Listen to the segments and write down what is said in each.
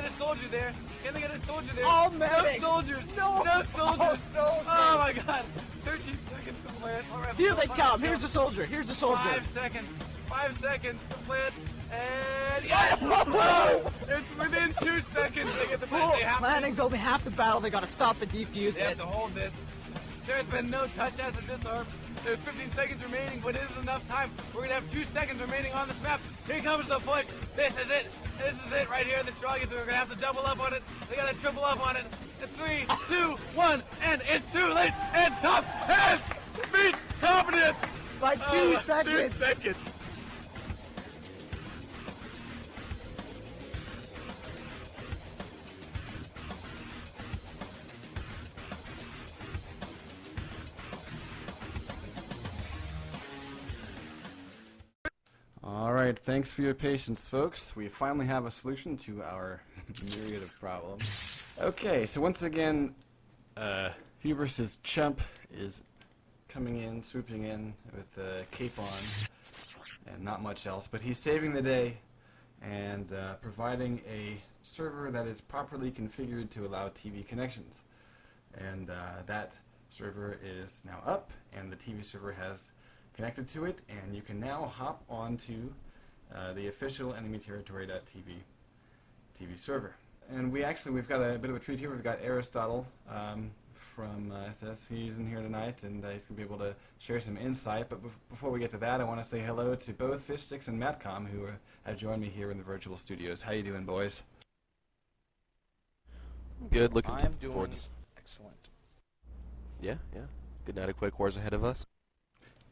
get a soldier there? Can they get a soldier there? Oh, medic! No soldiers! No! No soldiers! Oh, Oh my god! 13 seconds to plant. Right, here they come! Here's the soldier! Here's the soldier! 5 seconds! 5 seconds to plant. And yes! Oh! It's within 2 seconds they get the plant. They have Planning's only half the battle. They gotta stop the defuse. They have to hold this. There's been no touchdowns at this arm. There's 15 seconds remaining, but it is enough time. We're going to have 2 seconds remaining on this map. Here comes the push. This is it. This is it right here. The strongest. We're going to have to double up on it. They got to triple up on it. 3, 2, 1, and it's too late. And Tough has beat Confidence by 2 seconds. 2 seconds. Alright, thanks for your patience, folks. We finally have a solution to our myriad of problems. Okay, so once again, Hubris' chump is coming in, swooping in with a cape on, and not much else, but he's saving the day and providing a server that is properly configured to allow TV connections. And that server is now up, and the TV server has connected to it, and you can now hop onto the official enemyterritory.tv TV server. And we've got a bit of a treat here. We've got Aristotle from SS. He's in here tonight, and he's going to be able to share some insight. But before we get to that, I want to say hello to both Fishsticks and Matcom, who have joined me here in the virtual studios. How you doing, boys? Good. Looking doing forward to excellent. Yeah. Good night of Quake Wars ahead of us.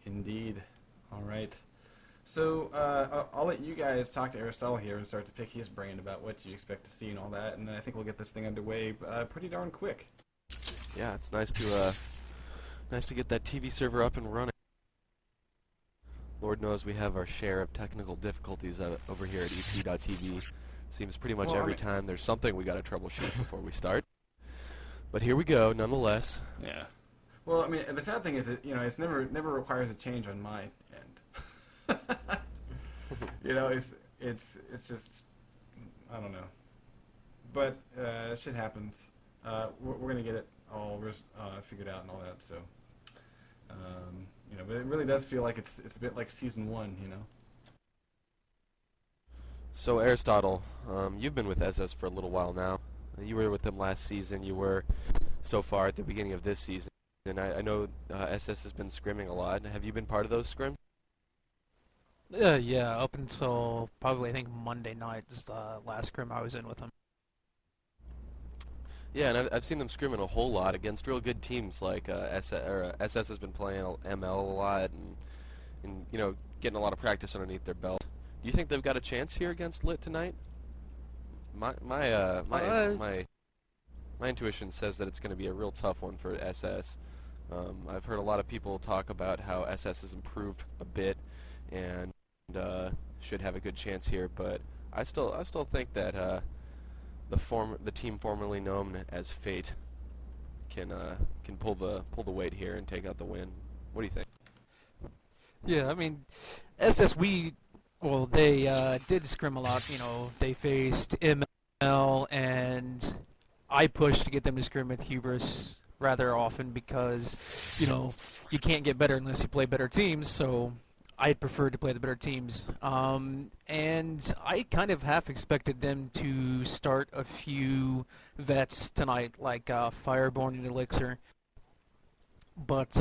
Indeed. All right. So I'll let you guys talk to Aristotle here and start to pick his brain about what you expect to see and all that, and then I think we'll get this thing underway pretty darn quick. Yeah, it's nice to get that TV server up and running. Lord knows we have our share of technical difficulties over here at et.tv. Seems pretty much every time there's something we got to troubleshoot before we start. But here we go, nonetheless. Yeah. Well, I mean, the sad thing is that, it's never requires a change on my end. It's just, I don't know. But shit happens. We're gonna get it all figured out and all that. So, but it really does feel like it's a bit like season 1, So Aristotle, you've been with SS for a little while now. You were with them last season. You were so far at the beginning of this season. And I know SS has been scrimming a lot. Have you been part of those scrims? Yeah, up until probably I think Monday night is the last scrim I was in with them. Yeah, and I've seen them scrimming a whole lot against real good teams like SS has been playing ML a lot and getting a lot of practice underneath their belt. Do you think they've got a chance here against Lit tonight? My intuition says that it's going to be a real tough one for SS. I've heard a lot of people talk about how SS has improved a bit and should have a good chance here, but I still think that the team formerly known as Fate can pull the weight here and take out the win. What do you think? Yeah, I mean, SS they did scrim a lot. They faced ML, and I pushed to get them to scrim with Hubris rather often because, you can't get better unless you play better teams, so I preferred to play the better teams. And I kind of half expected them to start a few vets tonight, like Fireborn and Elixir. But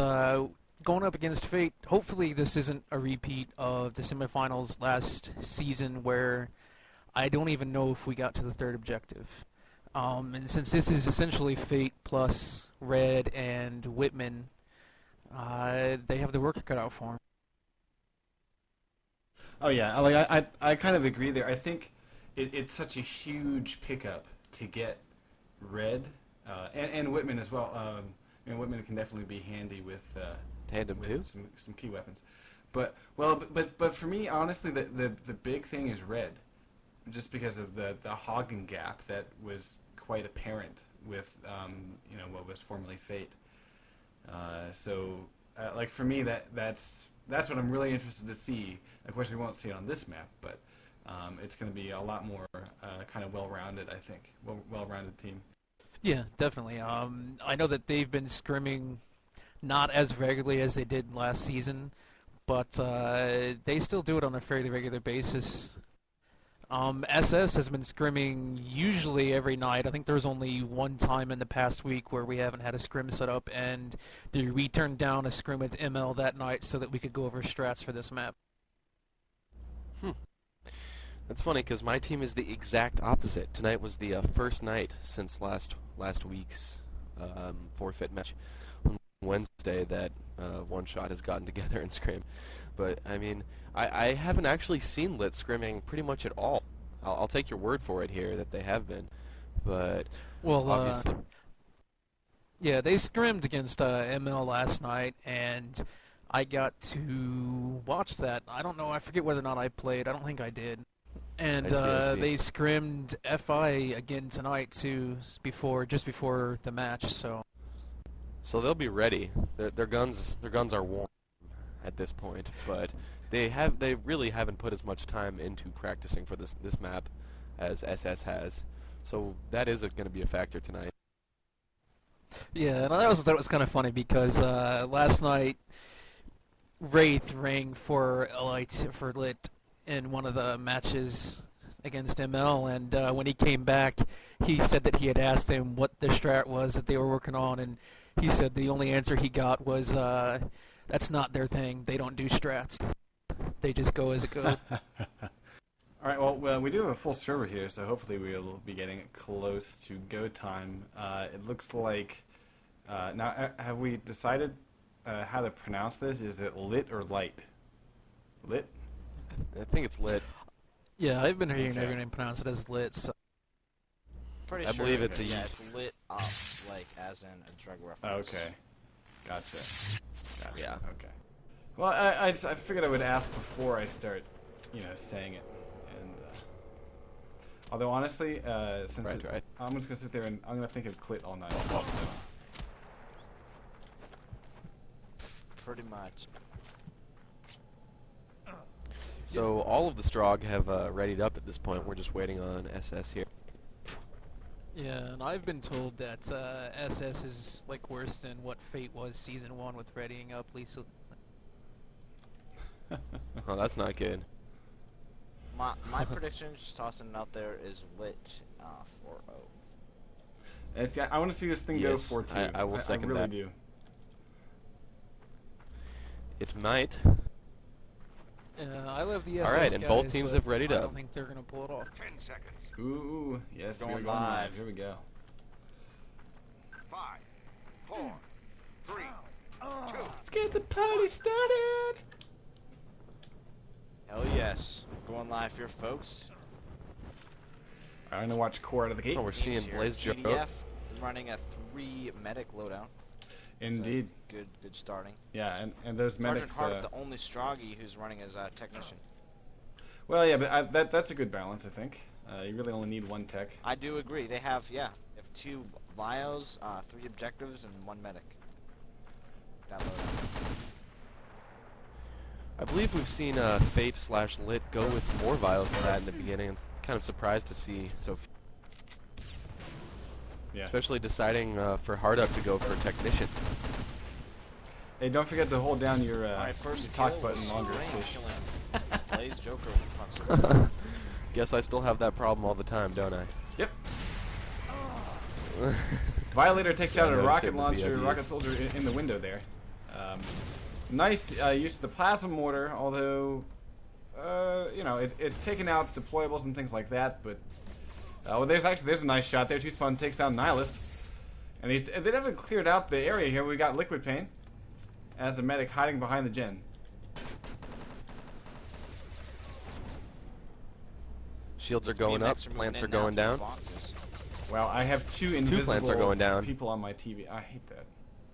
going up against Fate, hopefully this isn't a repeat of the semifinals last season where I don't even know if we got to the third objective. And since this is essentially Fate plus Red and Whitman, they have the work cut out for them. Oh yeah, I kind of agree there. I think it's such a huge pickup to get Red and Whitman as well. Whitman can definitely be handy with some key weapons. But for me, honestly, the big thing is Red, just because of the Hagen gap that was quite apparent with what was formerly Fate. For me, that's what I'm really interested to see. Of course, we won't see it on this map, but it's going to be a lot more kind of well-rounded, I think. Well-rounded team. Yeah, definitely. I know that they've been scrimming not as regularly as they did last season, but they still do it on a fairly regular basis. SS has been scrimming usually every night. I think there was only one time in the past week where we haven't had a scrim set up, and we turned down a scrim with ML that night so that we could go over strats for this map. That's funny because my team is the exact opposite. Tonight was the first night since last week's forfeit match on Wednesday that One Shot has gotten together and scrim. But I mean, I haven't actually seen lit scrimming pretty much at all. I'll take your word for it here that they have been, but well, obviously, yeah, they scrimmed against ML last night, and I got to watch that. I don't know. I forget whether or not I played. I don't think I did. And I see. they scrimmed FI again tonight too, just before the match. So they'll be ready. Their guns are warm at this point, but they really haven't put as much time into practicing for this map as SS has. So that is going to be a factor tonight. yeah, and I also thought it was kind of funny because last night Wraith rang for l1t for lit in one of the matches against ML, and when he came back, he said that he had asked him what the strat was that they were working on, and he said the only answer he got was, that's not their thing. They don't do strats. They just go as it goes. All right, well, we do have a full server here, so hopefully we'll be getting close to go time. It looks like... now, have we decided how to pronounce this? Is it lit or light? Lit? I think it's lit. Yeah, I've been hearing Okay. everyone pronounce it as lit, so... Pretty I sure believe it's yeah, it's lit up, like as in a drug reference. Okay. Gotcha. Yeah. Okay. Well, I figured I would ask before I start, saying it. And although honestly, since Right. I'm just gonna sit there and I'm gonna think of clit all night. Also. Pretty much. So all of the Strog have readied up at this point. We're just waiting on SS here. Yeah, and I've been told that SS is like worse than what Fate was Season 1 with readying up Lisa. Oh, that's not good. My prediction, just tossing it out there, is lit 4-0. I want to see this thing Yes, go 4-2. I will second I really that. do. It might. I love the SS All right, and both guys, teams but have readied I up. don't think they're gonna pull it off. 10 seconds. Ooh, yes, we're Going going live. live. Here we go. 5, 4, 3, 2. Let's get the party started. Hell yes. Going live here, folks. I'm gonna watch core out of the gate. Oh, we're seeing Teams here. Blaze Joe. GDF running a 3 medic loadout. Indeed. So good starting. Yeah, and those Sergeant medics. Hart, the only Stroggy who's running as a technician. Well, yeah, but that's a good balance, I think. You really only need one tech. I do agree. They have 2 bios, 3 objectives, and 1 medic. That loadout. I believe we've seen Fate/Lit go with more vials than that in the beginning. It's kind of surprised to see so few. Yeah. Especially deciding for Hardup to go for Technician. Hey, don't forget to hold down your, My first your talk kill button was longer, Rain fish. killing Blaze Joker with proximity. Guess I still have that problem all the time, don't I? Yep. Violator takes Yeah, out I a noticed rocket it with the launcher, IVs. rocket soldier in the window there. Nice use of the plasma mortar, although, it's taken out deployables and things like that, but, well, there's a nice shot there. Too Spawn takes out Nihilist. And they haven't cleared out the area here. We got Liquid Pain as a medic hiding behind the gen. Shields are going up, plants are going down. Wow, I have two invisible plants are going down. people on my TV. I hate that.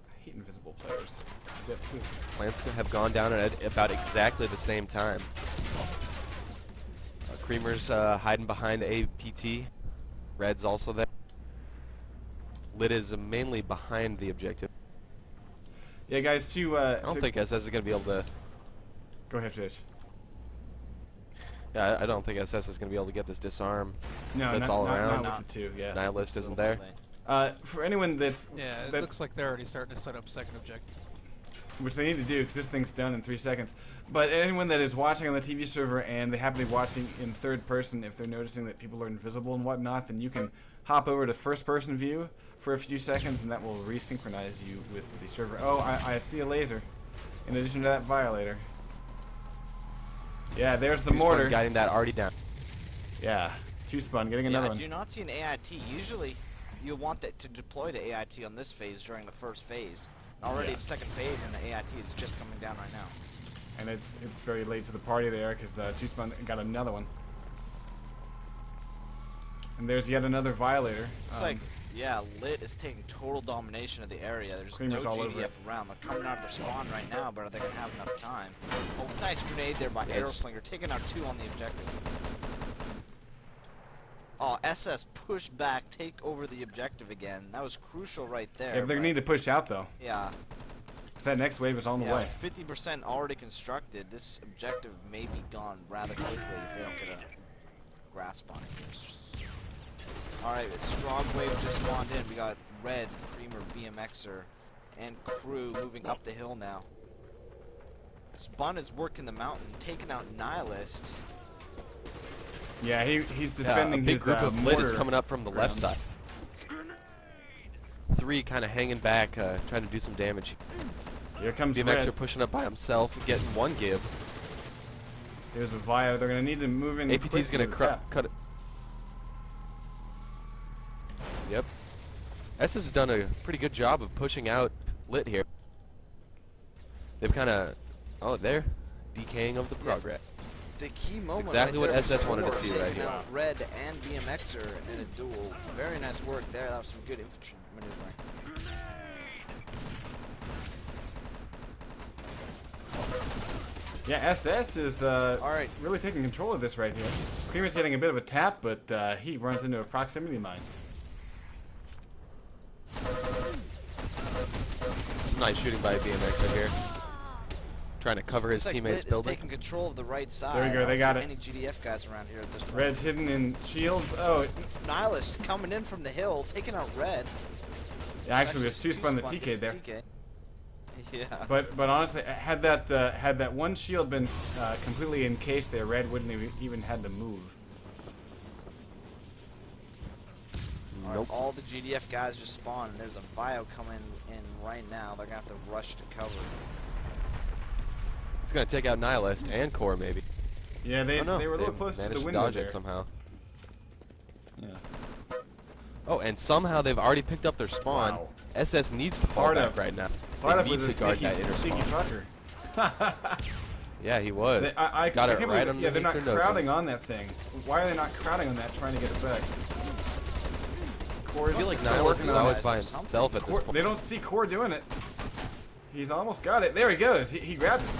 I hate invisible players. I get two. Plants have gone down at about exactly the same time. Creamer's hiding behind APT. Red's also there. Lit is mainly behind the objective. Yeah, guys, I don't think SS is going to be able to... Go ahead, Fish. Yeah, I don't think SS is going to be able to get this disarm. No, That's not, all not, around. not with the 2, yeah. Nihilist isn't Little there. too late. For anyone that's... Yeah, it that's, looks like they're already starting to set up second objective. which they need to do because this thing's done in 3 seconds. But anyone that is watching on the TV server and they happen to be watching in third person, if they're noticing that people are invisible and whatnot, then you can hop over to first person view for a few seconds and that will resynchronize you with the server. Oh, I see a laser in addition to that violator. Yeah, there's the mortar. Guiding that already down. Yeah, 2-spun, getting another I one. do not see an AIT. Usually, you want that to deploy the AIT on this phase during the first phase. Already it's second phase, and the AIT is just coming down right now. And it's very late to the party there because 2-spun got another one. And there's yet another violator. It's like, yeah, Lit is taking total domination of the area. There's Creamer's no all over GDF it. around. They're coming out of their spawn right now, but are they going to have enough time? Oh, nice grenade there by Aeroslinger, taking out 2 on the objective. Oh, SS push back, take over the objective again. That was crucial right there. Yeah, but they're going to need to push out though. Yeah. Because that next wave is on the way. 50% already constructed. This objective may be gone rather quickly if they don't get a grasp on it. Alright, Strong Wave just spawned in. We got Red, Creamer, BMXer, and Crew moving up the hill now. Spun is working the mountain, taking out Nihilist. Yeah, he's defending a big his group of Lit is mortar coming up from the left ground. side. 3 kind of hanging back, trying to do some damage. Here comes BMXer Red. pushing up by himself, getting 1 give. Here's a Via. They're going to need to move in. APT's going to cut it. Yep. SS has done a pretty good job of pushing out Lit here. They've kind of... Oh, there. Decaying of the progress. The key moment exactly right what there SS was wanted to Core see right taking here. out Red and BMXer in a duel. Very nice work there. That was some good infantry maneuvering. Yeah, SS is really taking control of this right here. Creamer's getting a bit of a tap, but he runs into a proximity mine. Some nice shooting by BMXer here. Trying to cover his Looks like teammates' Lit is building. taking control of the right side. There we go, they got it. Any GDF guys around here at this point. Red's hidden in shields. Oh, Nihilist coming in from the hill, taking out Red. yeah, actually, there's 2-spun the Two-spun, TK it's there. TK. Yeah. But honestly, had that one shield been completely encased there, Red wouldn't have even had to move. Alright, all the GDF guys just spawned, and there's a Bio coming in right now. They're gonna have to rush to cover. It's going to take out Nihilist and Core, maybe. Yeah, they Oh, no. were a little They close to managed the window dodge there. it somehow. Yeah. Oh, and somehow they've already picked up their spawn. Wow. SS needs to fall Hard back up. right now. Part They of need was a to guard sneaky, that inner sneaky spawn. fucker. Yeah, he was. I Got it can't right believe, yeah, they're not underneath their crowding noses. on that thing. Why are they not crowding on that, trying to get it back? Core's I feel like still Nihilist working is on always that. by himself at this Core, point. they don't see Core doing it. He's almost got it. There he goes. He grabbed it.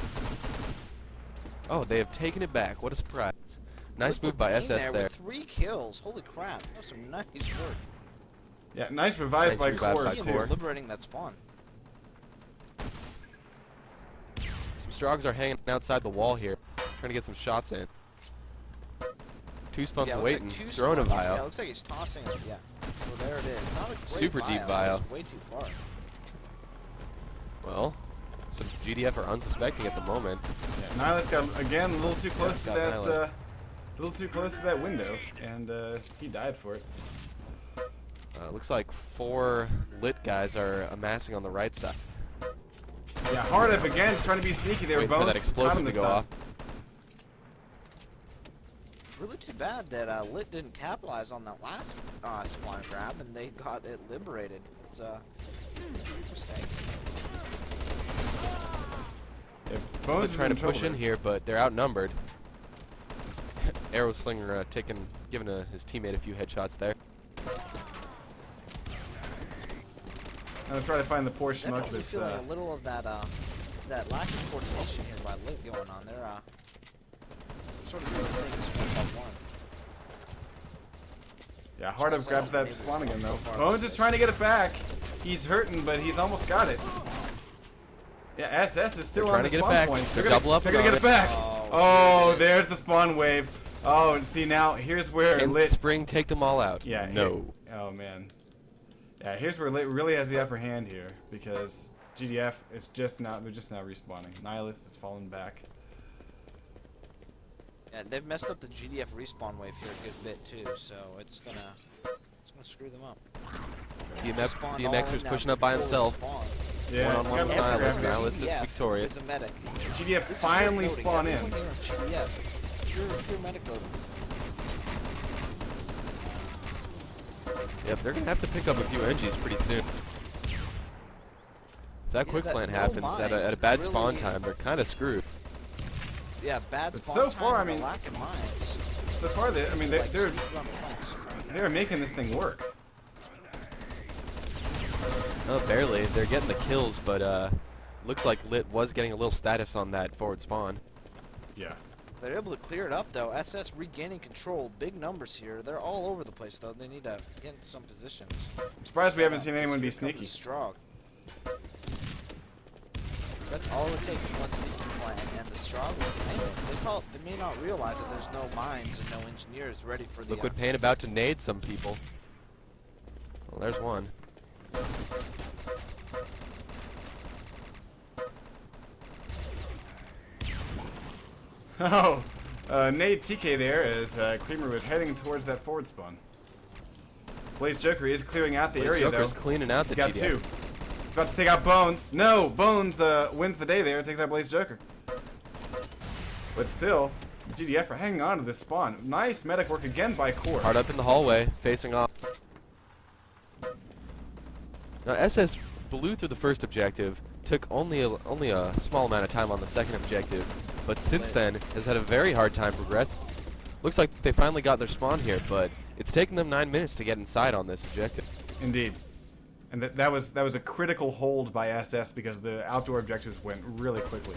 Oh, they have taken it back. What a surprise. Nice move by SS there. With 3 kills. Holy crap. That was some nice work. Yeah, nice revive Nice by revive Core by too. Core. Liberating that spawn. Some Strogs are hanging outside the wall here, trying to get some shots in. 2-spun's Yeah, looks waiting, like two throwing a spawn. Yeah, Vio. looks like he's tossing it. Yeah. So there it is. Not a great Super deep Vio. Vio. It's way too far. Well, some GDF are unsuspecting at the moment. Yeah, Nihilist got again a little too close to got that. Nihilist. A little too close to that window, and he died for it. Looks like 4 Lit guys are amassing on the right side. Yeah, hard up again, just trying to be sneaky there. Waiting for Bones that caught explosive him to this go time. off. Really too bad that Lit didn't capitalize on that last spawn grab, and they got it liberated. It's interesting. Yeah, They're Bones is trying to trouble push in there. here, but they're outnumbered. Aeroslinger giving his teammate a few headshots there. I'm gonna try to find the poor schmuck Definitely that's. feeling a little of that lack of coordination here by Lit going on. They're sort of doing things one by one. Yeah, hard up grabs that Maybe spawn again though. so far Bones this is trying to get it back. He's hurting, but he's almost got it. Yeah, SS is still They're on trying the to get it spawn back. point. They're They're gonna double up get it on it. back. Oh, Oh, there's the spawn wave. Oh, and see now, here's where Can Lit. Spring take them all out? Yeah. No. Oh man. Yeah, here's where Lit really has the upper hand here because GDF is just now. They're just now respawning. Nihilist has fallen back. Yeah, they've messed up the GDF respawn wave here a good bit too, so it's gonna screw them up. BMXer's pushing up by himself. Yeah. One-on-one with Nihilist. Nihilist is victorious. Is a medic. GDF finally spawn in. GDF. Pure medic load. Yep, they're gonna have to pick up a few NGs pretty soon. If that quick plant happens at a bad spawn time, they're kind of screwed. Yeah, bad But spawn so time far, I and a mean, lack of mines. So far, I mean, Like, they're sneak around the flanks. they're making this thing work. Oh, barely. They're getting the kills, but looks like Lit was getting a little status on that forward spawn. Yeah. They're able to clear it up though. SS regaining control. Big numbers here. They're all over the place though. They need to get into some positions. I'm surprised we haven't seen anyone be sneaky. Strong. That's all it takes, one sneaky plan, and the strong they may not realize that there's no mines and no engineers ready for the Liquid Paint about to nade some people. Well, there's one. Oh, Nate TK there as Creamer was heading towards that forward spawn. Blaze Joker is clearing out the area Joker's though. cleaning out He's the got GDF. two. He's about to take out Bones. No, Bones wins the day there and takes out Blaze Joker. But still, GDF are hanging on to this spawn. Nice medic work again by Core. Hard up in the hallway, facing off. Now SS blew through the first objective, took only a small amount of time on the second objective, but since then has had a very hard time progressing. Looks like they finally got their spawn here, but it's taken them 9 minutes to get inside on this objective. Indeed. And that was a critical hold by SS because the outdoor objectives went really quickly.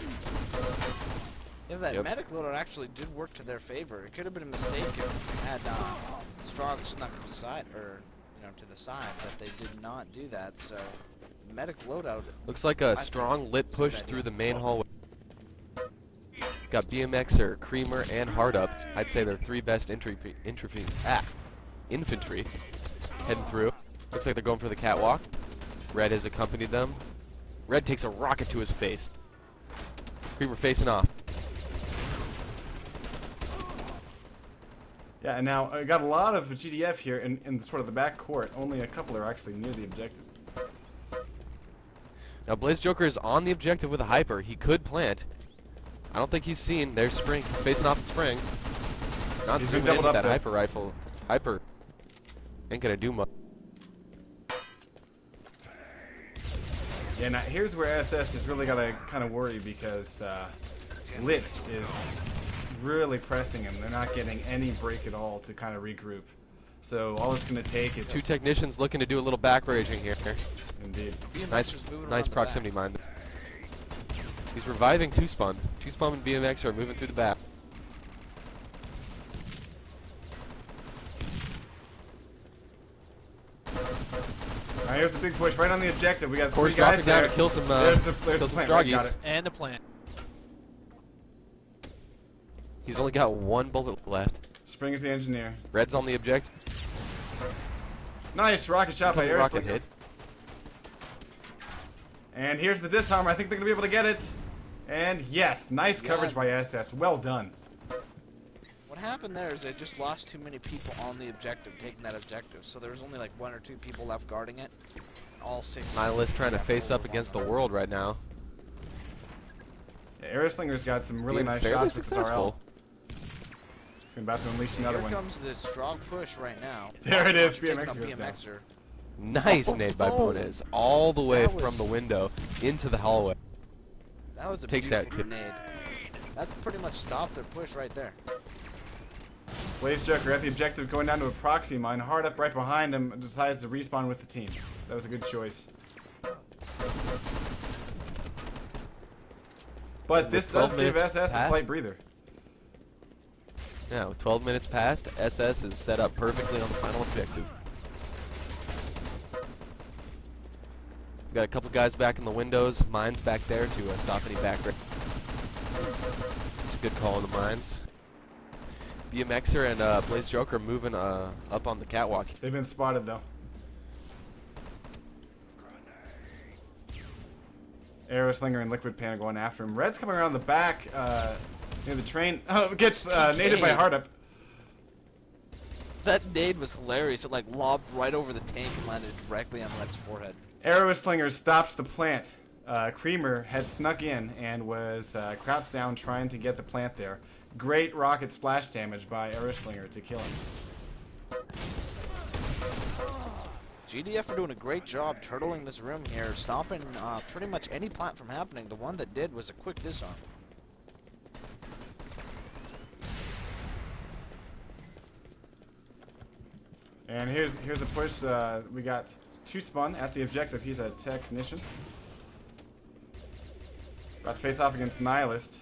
Yeah, that medic loadout actually did work to their favor. It could have been a mistake if they had Strong snuck beside, or to the side, but they did not do that. So medic loadout. Looks like a strong Lit push through the main hallway. Got BMXer, Creamer, and Hard Up. I'd say they're three best infantry heading through. Looks like they're going for the catwalk. Red has accompanied them. Red takes a rocket to his face. Creamer facing off. Yeah, and now I got a lot of GDF here in sort of the back court. Only a couple are actually near the objective. Now Blaze Joker is on the objective with a hyper. He could plant. I don't think he's seen. There's Spring. He's facing off at Spring. Not He's zooming been in doubled with up that there. hyper rifle. Hyper ain't gonna do much. Yeah, now here's where SS is really got to kind of worry because Lit is really pressing him. They're not getting any break at all to kind of regroup. So all it's going to take is Two technicians looking to do a little back raging here. Indeed. Nice proximity mine. He's reviving Two Spawn. Two Spawn and BMX are moving through the back. Alright, here's the big push right on the objective. We got three Core's guys dropping down there. to kill some there's the kill some plant. Right, got Stroggies. it. And the plant. He's only got one bullet left. Spring is the engineer. Red's on the objective. Nice rocket shot by Rocket Aeroslinger. hit. And here's the disarm. I think they're going to be able to get it. And yes, nice coverage by SS. Well done. What happened there is they just lost too many people on the objective, taking that objective. So there's only like 1 or 2 people left guarding it. All 6. Nihilist trying to face up against the world right now. Yeah, Aeroslinger's got some really Being nice fairly shots with his RL. successful. He's about to unleash another Here one. comes the strong push right now. There it is, Taking BMX out goes down. BMXer. Nice nade by Bones. All the way That from was- the window into the hallway. That was a Takes that beautiful grenade. That's pretty much stopped their push right there. Blaze Joker at the objective going down to a proxy mine. Hard Up right behind him decides to respawn with the team. That was a good choice. But this With 12 does give minutes SS a passed. slight breather. Yeah, with 12 minutes passed, SS is set up perfectly on the final objective. We've got a couple guys back in the windows. Mines back there to stop any back. It's a good call on the mines. BMXer and Blaze Joker moving up on the catwalk. They've been spotted though. Arrow Slinger and Liquid Pan are going after him. Red's coming around the back near the train. Oh, gets naded by Hardup. That nade was hilarious. It like lobbed right over the tank and landed directly on Red's forehead. Arrow Slinger stops the plant. Creamer had snuck in and was crouched down trying to get the plant there. Great rocket splash damage by Arrow Slinger to kill him. GDF are doing a great job turtling this room here, stopping pretty much any plant from happening. The one that did was a quick disarm. And here's a push. We got 2 spawn at the objective. He's a technician. About to face off against Nihilist.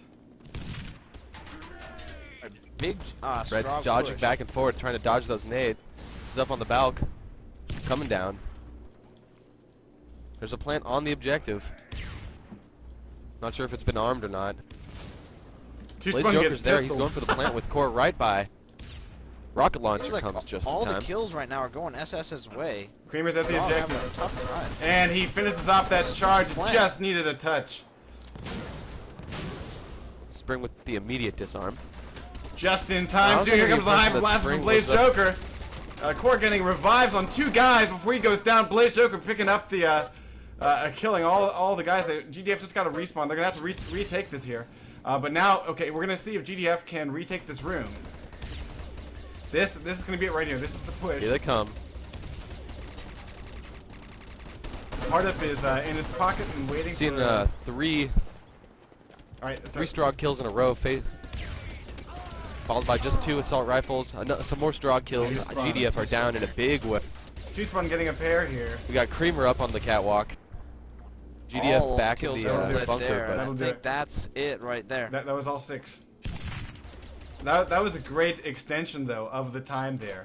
A big Red's strong dodging push. back and forth, trying to dodge those nades. He's up on the balk, coming down. There's a plant on the objective. Not sure if it's been armed or not. Blaze Spawn Joker's gets there. He's pistol. going for the plant with core right by. Rocket Seems launcher like comes just in all the time. kills right now are going SS's way. Creamer's at the They're all having objective. a tough time. And he finishes off that charge. Plant. Just needed a touch. Spring with the immediate disarm. Just in I time. was Dude, here under comes the the high impression that blast from Spring Blaze was up- Joker. Core getting revives on 2 guys before he goes down. Blaze Joker picking up the killing all the guys. GDF just got to respawn. They're gonna have to retake this here. But now, okay, we're gonna see if GDF can retake this room. This is gonna be it right here. This is the push. Here they come. Hardup is in his pocket and waiting Seen for. three All right, so 3 Strogg kills in a row, followed by just 2 assault rifles. Some more Strogg kills. GDF are down in a big way. 2 spawn getting a pair here. We got Creamer up on the catwalk. GDF All back in kills the are lit bunker, there, and That'll I do think it. that's it right there. That was all 6. That was a great extension though of the time there,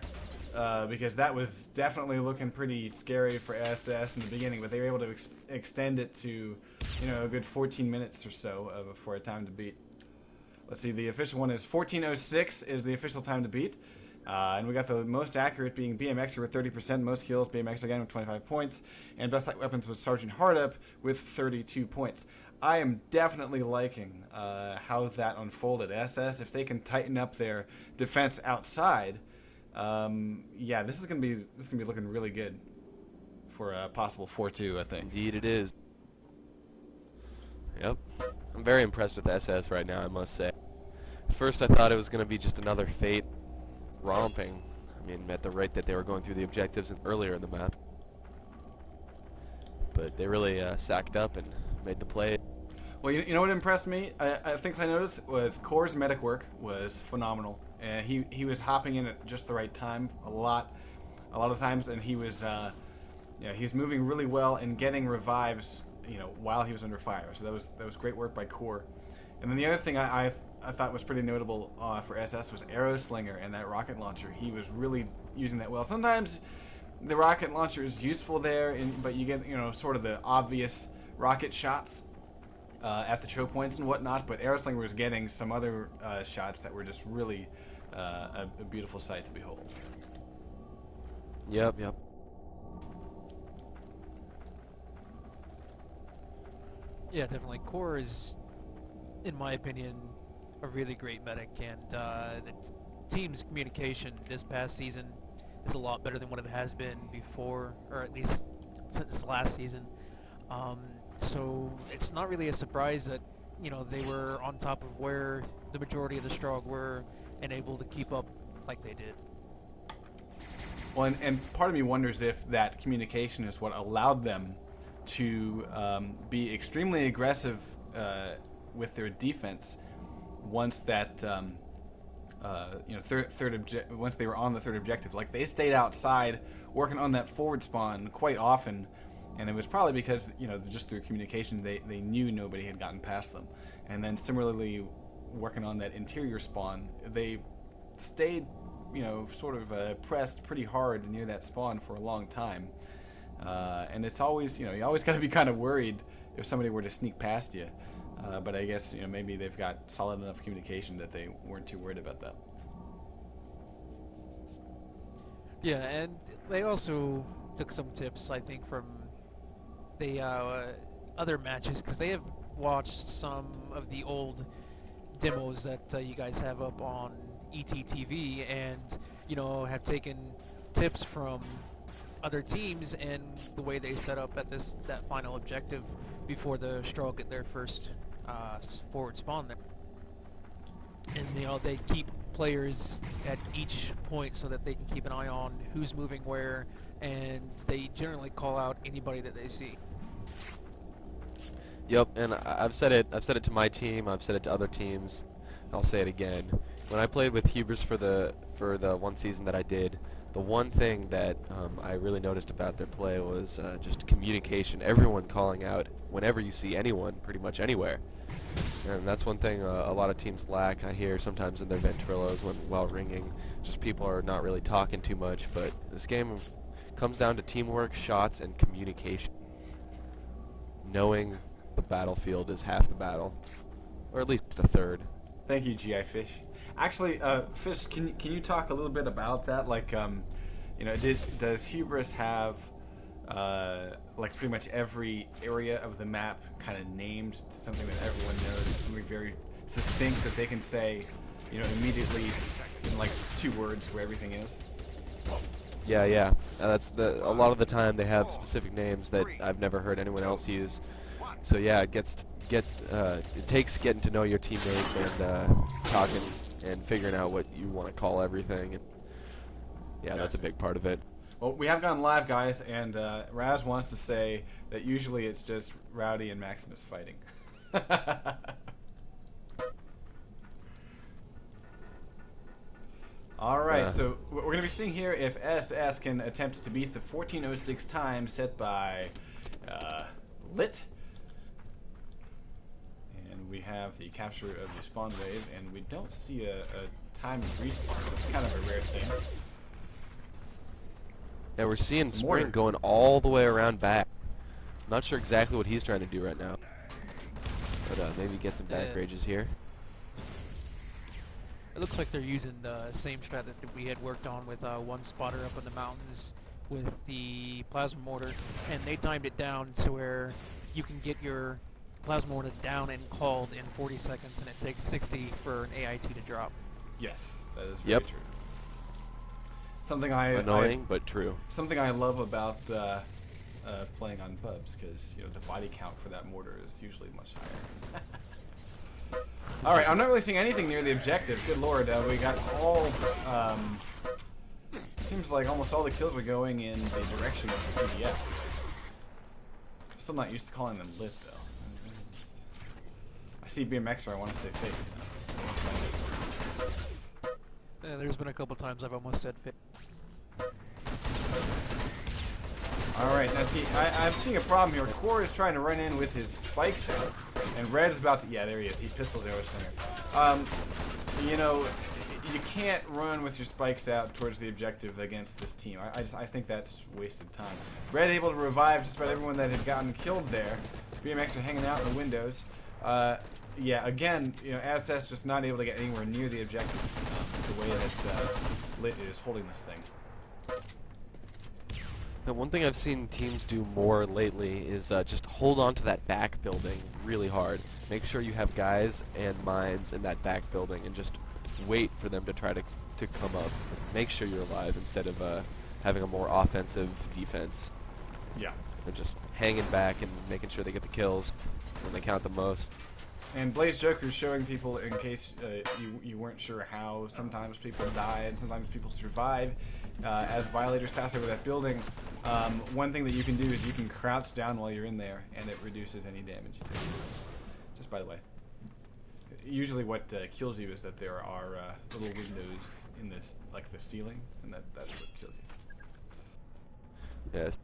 because that was definitely looking pretty scary for SS in the beginning, but they were able to extend it to, a good 14 minutes or so for a time to beat. Let's see, the official one is 14:06 is the official time to beat. And we got the most accurate being BMXer with 30%, most kills, BMXer again with 25 points, and best light weapons was Sergeant Hardup with 32 points. I am definitely liking how that unfolded. SS, if they can tighten up their defense outside, yeah, this is gonna be looking really good for a possible 4-2, I think. Indeed it is. Yep. I'm very impressed with SS right now, I must say. First I thought it was going to be just another Fate romping. I mean, at the rate that they were going through the objectives earlier in the map. But they really sacked up and made the play. Well, you know what impressed me? Things I noticed was Core's medic work was phenomenal. He was hopping in at just the right time a lot of times, and he was moving really well and getting revives, while he was under fire. So that was great work by Core. And then the other thing I thought was pretty notable for SS was Arrow Slinger and that rocket launcher. He was really using that well. Sometimes the rocket launcher is useful there, but you get sort of the obvious rocket shots at the choke points and whatnot. But Arrow Slinger was getting some other shots that were just really a beautiful sight to behold. Yep. Yeah, definitely. Core is, in my opinion, a really great medic, and the team's communication this past season is a lot better than what it has been before, or at least since last season. So it's not really a surprise that they were on top of where the majority of the Strogg were and able to keep up like they did. Well, and part of me wonders if that communication is what allowed them to be extremely aggressive with their defense once that once they were on the third objective. Like, they stayed outside working on that forward spawn quite often, and it was probably because just through communication they knew nobody had gotten past them. And then similarly working on that interior spawn, they stayed sort of pressed pretty hard near that spawn for a long time. And it's always, you always got to be kind of worried if somebody were to sneak past you. But I guess, maybe they've got solid enough communication that they weren't too worried about that. Yeah, and they also took some tips, I think, from the other matches, because they have watched some of the old demos that you guys have up on ETTV, and have taken tips from other teams and the way they set up at that final objective before the Straw get their first forward spawn there. And they keep players at each point so that they can keep an eye on who's moving where, and they generally call out anybody that they see. Yep, and I've said it to my team, I've said it to other teams, I'll say it again. When I played with Hubris for the one season that I did, the one thing that I really noticed about their play was just communication. Everyone calling out whenever you see anyone, pretty much anywhere. And that's one thing a lot of teams lack. I hear sometimes in their Ventrilos while ringing, just people are not really talking too much. But this game comes down to teamwork, shots, and communication. Knowing the battlefield is half the battle, or at least a third. Thank you, GI Fish. Actually, Fish, can you talk a little bit about that? Like, does Hubris have like pretty much every area of the map kind of named to something that everyone knows, something very succinct that they can say, immediately in like 2 words where everything is? Yeah. A lot of the time they have specific names that I've never heard anyone else use. So yeah, it takes getting to know your teammates and talking and figuring out what you want to call everything. And yeah, that's a big part of it. Well, we have gone live, guys, and Raz wants to say that usually it's just Rowdy and Maximus fighting. All right, so we're going to be seeing here if SS can attempt to beat the 1406 time set by l1t. And we have the capture of the spawn wave, and we don't see a timed respawn. That's kind of a rare thing. Yeah, we're seeing Spring going all the way around back. Not sure exactly what he's trying to do right now. But maybe get some back rages here. It looks like they're using the same strat that we had worked on with one spotter up in the mountains with the plasma mortar, and they timed it down to where you can get your plasma mortar down and called in 40 seconds, and it takes 60 for an AIT to drop. Yes, that is very true. Something annoying, but true. Something I love about playing on pubs, because the body count for that mortar is usually much higher. All right, I'm not really seeing anything near the objective. Good lord, we got all. It seems like almost all the kills were going in the direction of the PDF. Still not used to calling them l1t though. I see BMXer, I want to say fake. There's been a couple times I've almost said fake. Alright, now see, I'm seeing a problem here. Core is trying to run in with his spikes out, and Red is about to, yeah, there he is. He pistols arrow center. You can't run with your spikes out towards the objective against this team. I think that's wasted time. Red able to revive just about everyone that had gotten killed there. BMX are hanging out in the windows. Yeah, again, SS just not able to get anywhere near the objective the way that l1t is holding this thing. Now, one thing I've seen teams do more lately is just hold on to that back building really hard. Make sure you have guys and mines in that back building and just wait for them to try to come up. Make sure you're alive instead of having a more offensive defense. Yeah. They're just hanging back and making sure they get the kills when they count the most. And Blaze Joker is showing people, in case you weren't sure how sometimes people die and sometimes people survive as violators pass over that building. One thing that you can do is you can crouch down while you're in there, and it reduces any damage you take. Just by the way. Usually what kills you is that there are little windows in this, like the ceiling, and that's what kills you. Yes.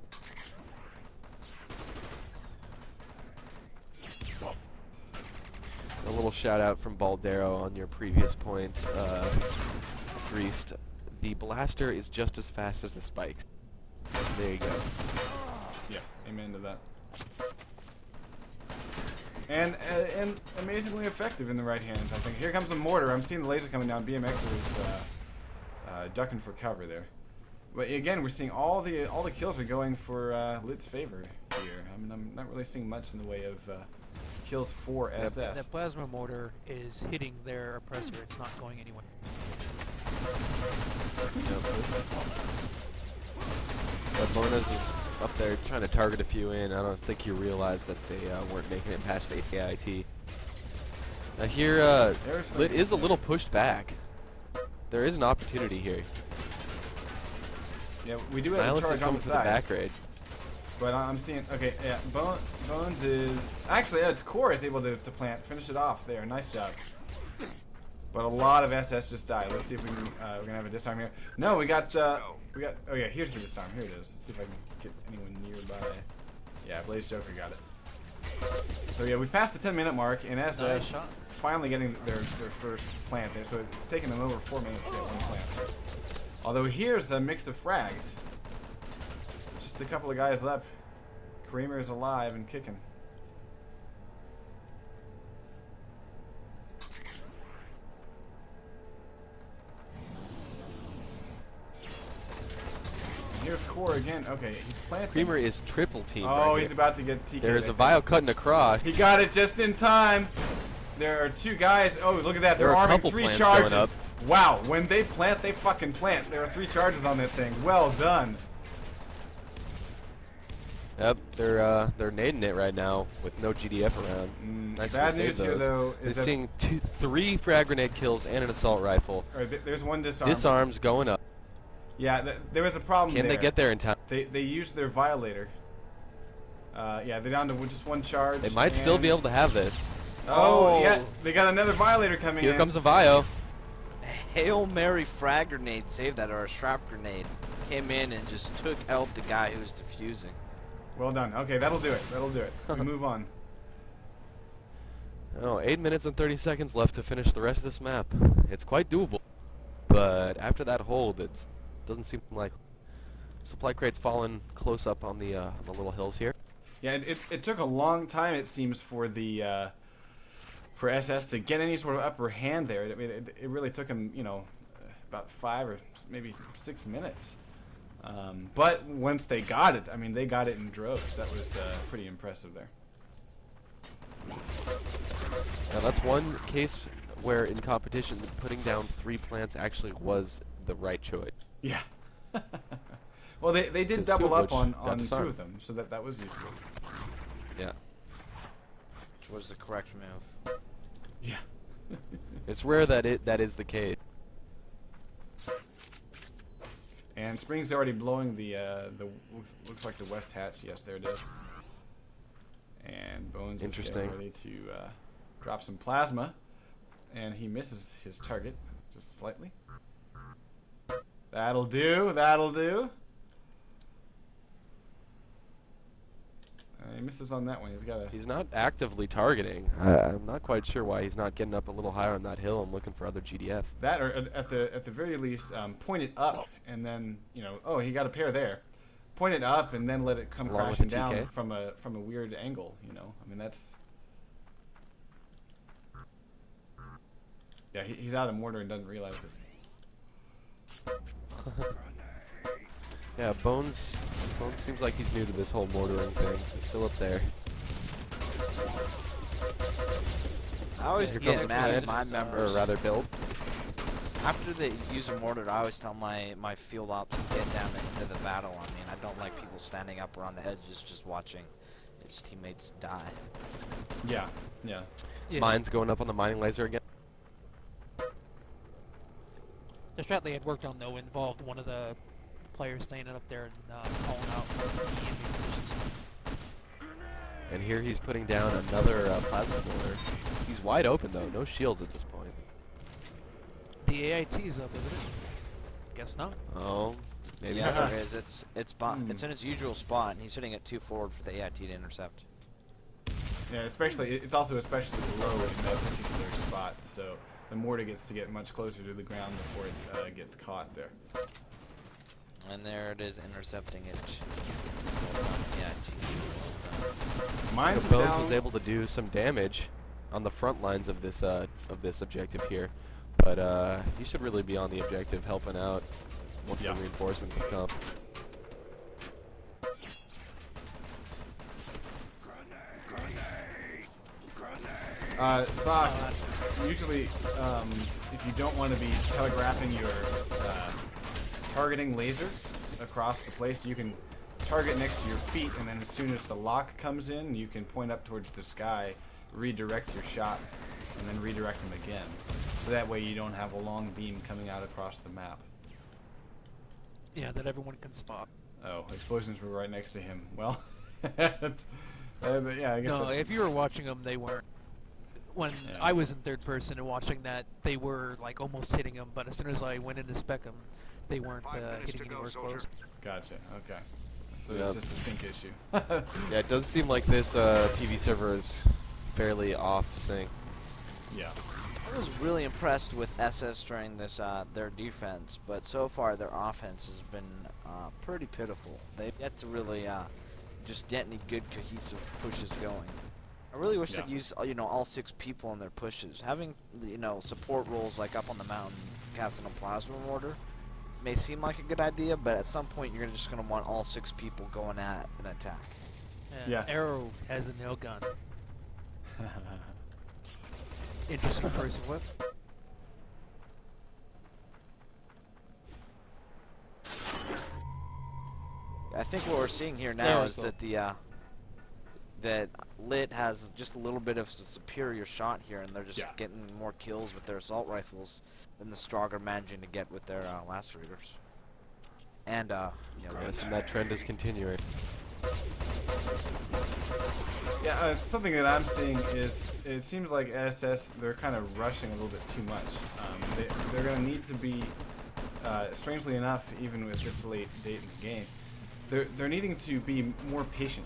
A little shout out from Baldero on your previous point, Greased. The blaster is just as fast as the spikes. There you go. Yeah, amen to that. And amazingly effective in the right hands, I think. Here comes the mortar. I'm seeing the laser coming down. BMX is ducking for cover there. But again, we're seeing all the kills are going for l1t's favor here. I mean, I'm not really seeing much in the way of kills for SS. The plasma mortar is hitting their oppressor. It's not going anywhere. Bonus is up there trying to target a few in. I don't think he realized that they weren't making it past the AIT. Now here, l1t is a little pushed back. There is an opportunity here. Yeah, we do have a Nihilist charge is on coming the for the side. back raid. But I'm seeing, okay, yeah, Bones is, actually, yeah, it's Core is able to plant, finish it off there, nice job. But a lot of SS just died. Let's see if we can, we're gonna have a disarm here. No, we got, oh yeah, here's the disarm, here it is. Let's see if I can get anyone nearby. Yeah, Blaze Joker got it. So yeah, we've passed the 10-minute mark, and SS finally getting their first plant there, so it's taken them over 4 minutes to get one plant. Although here's a mix of frags. Just a couple of guys up. Kramer is alive and kicking. And here's Core again. Okay, he's planting. Kramer is triple teamed. Oh, right he's here. about to get TK'd. There's a vial cutting across. He got it just in time. There are 2 guys. Oh, look at that. There They're are a arming couple 3 plants going charges. up. Wow, when they plant, they fucking plant. There are 3 charges on that thing. Well done. Yep, they're nading it right now with no GDF around. Nice Bad to save news here, those. though, They're is that seeing 3 frag grenade kills and an assault rifle. there's one disarm. Disarms going up. Yeah, there was a problem Can there. they get there in time? They used their violator. Yeah, they're down to just 1 charge. They might still be able to have this. Oh, yeah, they got another violator coming in. Here comes a Vio. Hail Mary frag grenade saved that, or a shrap grenade. Came in and just took out the guy who was defusing. Well done. Okay, that'll do it. That'll do it. We move on. Oh, 8 minutes and 30 seconds left to finish the rest of this map. It's quite doable. But after that hold, it doesn't seem like supply crate's falling close up on the little hills here. Yeah, it took a long time, it seems, for the for SS to get any sort of upper hand there. I mean, it really took them, you know, about 5 or maybe 6 minutes. But once they got it, I mean, they got it in droves. That was pretty impressive there. Now that's one case where in competition putting down 3 plants actually was the right choice. Yeah. Well, they did Because double 2 of up which on got 2 disarmed. of them, so that was useful. Yeah. Which was the correct move. Yeah. It's rare that that is the case. And Spring's already blowing the looks like the west hatch. Yes, there it is. And Bones is Interesting. getting ready to drop some plasma, and he misses his target just slightly. That'll do. That'll do. He misses on that one. He's not actively targeting. I'm not quite sure why he's not getting up a little higher on that hill and looking for other GDF. That, or at the very least, point it up, and then oh, he got a pair there. Point it up, and then let it come Along with crashing the down TK? from a weird angle. I mean that's. Yeah, he's out of mortar and doesn't realize it. Yeah, Bones seems like he's new to this whole mortaring thing. He's still up there. I always Here get comes mad the at plant, my or members. rather build. After they use a mortar, I always tell my field ops to get down into the battle. I mean, I don't like people standing up around the edges just watching its teammates die. Yeah, yeah. Yeah. Mine's going up on the mining laser again. The strat they had worked on, though, involved one of the players standing up there and calling out for the enemy positions. And here he's putting down another plasma mortar. He's wide open though, no shields at this point. The AIT's up, isn't it? Guess not. Oh, maybe Yeah, not. there is. It's in its usual spot, and he's sitting at 2 forward for the AIT to intercept. Yeah, it's also especially low in that particular spot, so the mortar gets to get much closer to the ground before it gets caught there. And there it is, intercepting it. Mine's Bones down. was able to do some damage on the front lines of this objective here, but he should really be on the objective helping out. once Yeah. the reinforcements have come. Sock, usually, if you don't want to be telegraphing your targeting laser across the place, you can target next to your feet, and then as soon as the lock comes in, you can point up towards the sky, redirect your shots, and then redirect them again. So that way you don't have a long beam coming out across the map. Yeah, that everyone can spot. Oh, explosions were right next to him. Well, but yeah, I guess No, that's... if you were watching them, they weren't. When Yeah. I was in third person and watching that, they were like almost hitting him, but as soon as I went in to spec them, they weren't 5 minutes hitting to go, anywhere soldier. close. Gotcha, okay. So Yep. it's just a sync issue. Yeah, it does seem like this TV server is fairly off sync. Yeah. I was really impressed with SS during this their defense, but so far their offense has been pretty pitiful. They've yet to really just get any good cohesive pushes going. I really wish they'd use all 6 people in their pushes. Having support roles like up on the mountain casting a plasma mortar may seem like a good idea, but at some point you're just gonna want all 6 people going at an attack. Yeah. Arrow has a nail gun. Interesting person. What? I think what we're seeing here There now we is go. that that Lit has just a little bit of a superior shot here, and they're just getting more kills with their assault rifles than the Strog are managing to get with their lacerators. And Yes, and that trend is continuing. Yeah, something that I'm seeing is it seems like SS, they're kind of rushing a little bit too much. They're going to need to be, strangely enough, even with this late date in the game, they're needing to be more patient.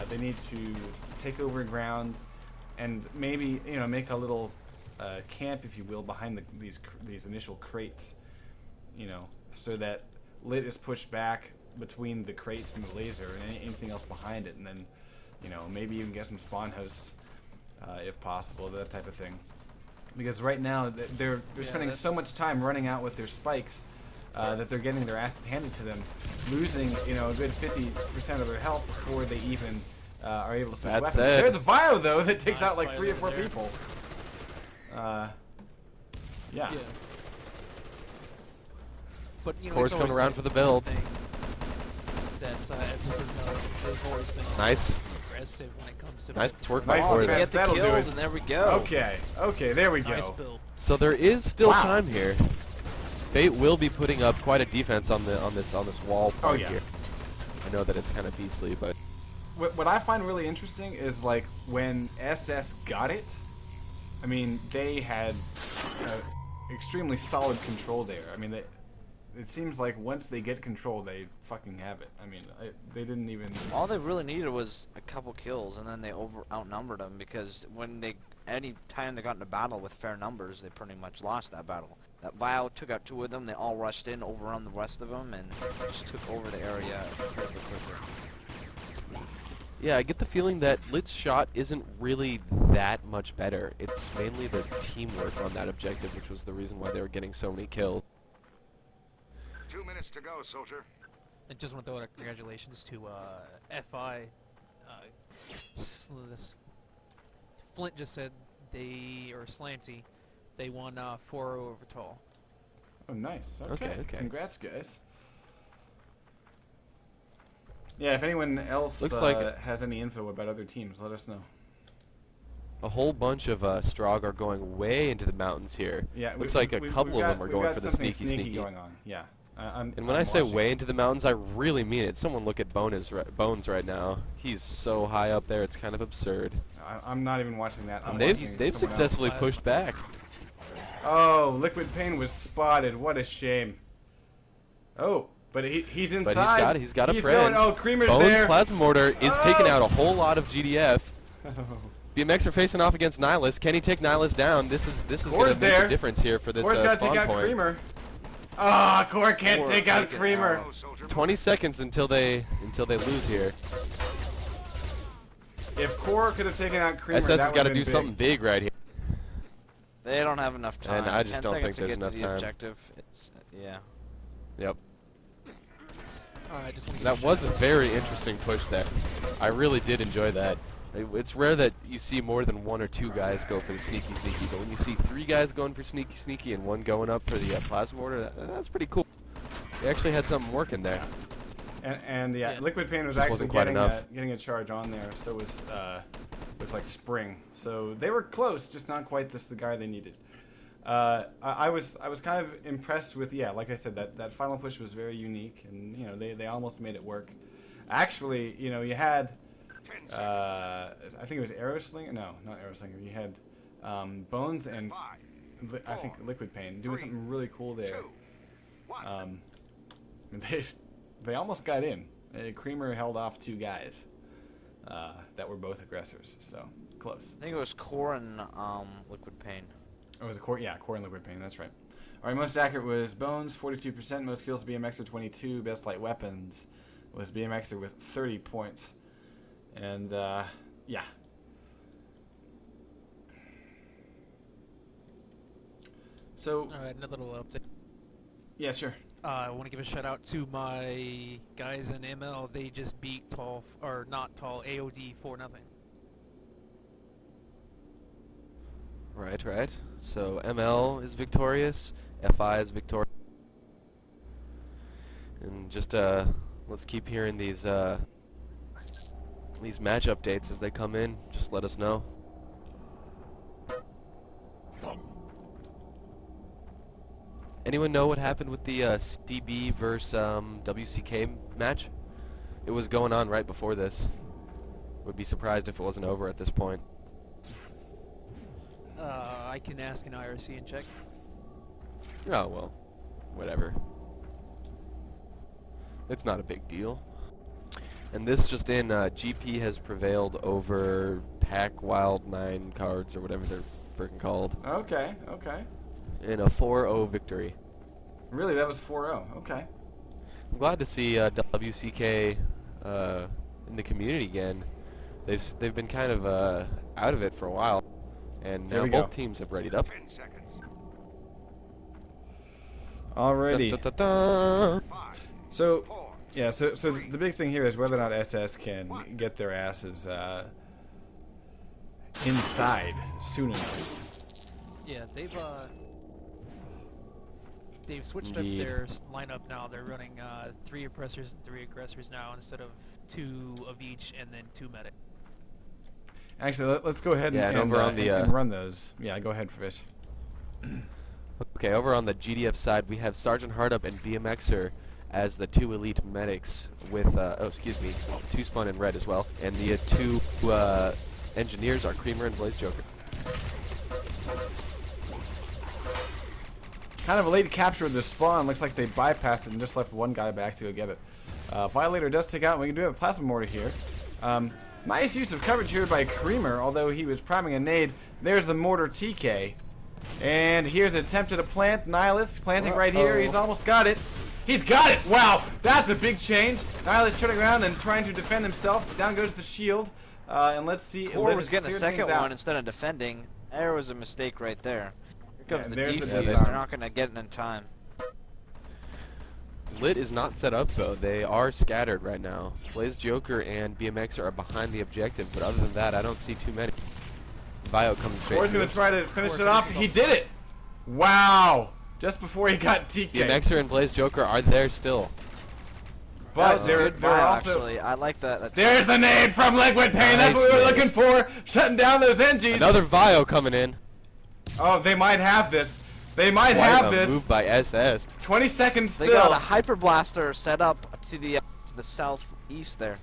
They need to take over ground and maybe make a little camp, if you will, behind these initial crates, so that Lit is pushed back between the crates and the laser and anything else behind it, and then maybe even get some spawn hosts if possible, that type of thing. Because right now they're spending so much time running out with their spikes that they're getting their asses handed to them, losing a good 50% of their health before they even are able to switch That's weapons. it. There's a Vio though that takes Nice out like Vio 3 or 4 there. people. Yeah. But Core's coming around for the build. That SS has done. They've always been Nice. aggressive when it comes to Nice work Nice by Oh, Core they defense. there. get the That'll do kills, it. and there we go. Okay, there we nice go. build. So there is still Wow. time here. Fate will be putting up quite a defense on this wall part yeah. here. I know that it's kind of beastly, but What I find really interesting is like when SS got it, I mean they had extremely solid control there. I mean it seems like once they get control, they fucking have it. I mean they didn't even. All they really needed was a couple kills, and then they outnumbered them, because any time they got into battle with fair numbers, they pretty much lost that battle. That Bio took out 2 of them, they all rushed in, overrun the rest of them, and just took over the area incredibly quickly. yeah, I get the feeling that Lit's shot isn't really that much better. It's mainly their teamwork on that objective, which was the reason why they were getting so many kills. 2 minutes to go, soldier. I just want to throw out congratulations to FI. Flint just said or Slanty, they won 4-0 over Tall. Oh, nice. Okay, Okay. okay. Congrats, guys. Yeah, if anyone else Looks like- has any info about other teams, let us know. A whole bunch of Strog are going way into the mountains here. Yeah, Looks like a couple of them are going for the something sneaky. going on. Yeah. And when I say way into the mountains, I really mean it. Someone look at Bones right now. He's so high up there, it's kind of absurd. I'm not even watching that. I'm And watching they've someone successfully else. pushed back. Oh, Liquid Pain was spotted. What a shame. Oh, but he's inside. But he's got a He's friend. Going, oh, Creamer's Bones there. Plasma Mortar is taking out a whole lot of GDF. Oh. BMX are facing off against Nihilus. Can he take Nihilus down? This is going Core's to make there. a difference here for this Core's got to spawn take out point. Creamer. Ah, Core can't Core take out taking Creamer. Go, soldier. 20 seconds until they lose here. If Core could have taken out Creamer, SS that has got to would've do been something big right here. They don't have enough time. And I just 10 don't seconds think to there's get to enough the time. objective. Yeah. Yep. I just want to That was a very interesting push there. I really did enjoy that. It's rare that you see more than 1 or 2 guys go for the sneaky, but when you see 3 guys going for sneaky, and 1 going up for the plasma mortar, that's pretty cool. They actually had something working there. And yeah, Liquid Pain was Just actually wasn't quite getting a charge on there. So was looks like Spring. So they were close, just not quite the guy they needed. I was kind of impressed with, yeah, like I said, that final push was very unique, and you know they almost made it work. Actually, you know, you had I think it was Aeroslinger. No, not Aeroslinger. You had Bones and I think Liquid Pain doing something really cool there. They almost got in. Creamer held off 2 guys that were both aggressors, so close. I think it was Core and Liquid Pain. Oh, it was Core? Yeah, Core and Liquid Pain, that's right. All right, most accurate was Bones, 42%. Most kills, BMXer, 22. Best light weapons was BMXer with 30 points. And, yeah. So... Alright, another little update. Yeah, sure. I want to give a shout out to my guys in ML. They just beat AOD 4-0. Right. So ML is victorious, FI is victorious. And just let's keep hearing these match updates as they come in. Just let us know. Anyone know what happened with the CB versus WCK match? It was going on right before this. Would be surprised if it wasn't over at this point. I can ask an IRC and check. Oh, well. Whatever. It's not a big deal. And this just in, GP has prevailed over Pack Wild 9 cards, or whatever they're freaking called. Okay. In a 4-0 victory. Really, that was 4-0. Okay. I'm glad to see WCK in the community again. They've been kind of out of it for a while, and now both teams have readied up. 10 seconds. Alrighty. Da, da, da, da. So, yeah. So the big thing here is whether or not SS can get their asses inside soon enough. Yeah, they've switched Indeed. up their lineup now. They're running 3 oppressors and 3 aggressors now instead of 2 of each and then 2 medic. Actually, let's go ahead Yeah, and over on the, and run those. Yeah, go ahead, Fish. Okay, over on the GDF side, we have Sergeant Hardup and BMXer as the 2 elite medics with, 2 spawn in red as well. And the 2 engineers are Creamer and Blaze Joker. Kind of a late capture of the spawn. Looks like they bypassed it and just left 1 guy back to go get it. Violator does take out, and we do have a plasma mortar here. Nice use of coverage here by Creamer, although he was priming a nade. There's the mortar TK. And here's an attempt at a plant. Nihilist planting right here. He's almost got it. He's got it! Wow, that's a big change. Nihilist turning around and trying to defend himself. Down goes the shield. And let's see. Core was getting a second one instead of defending. There was a mistake right there. Here comes the defense. They're not going to get it in time. Lit is not set up though. They are scattered right now. Blaze Joker and BMXer are behind the objective, but other than that, I don't see too many. Bio coming straight. Core's going to try to finish it off. He did it! Wow! Just before he got TK. BMXer and Blaze Joker are there still. But they're also... Actually, I like that. There's the nade from Liquid Pain. That's what we were looking for. Shutting down those NGs. Another Vio coming in. Oh, they might have this. They might have this. Move by SS. 20 seconds still. They got a Hyper Blaster set up to the southeast there.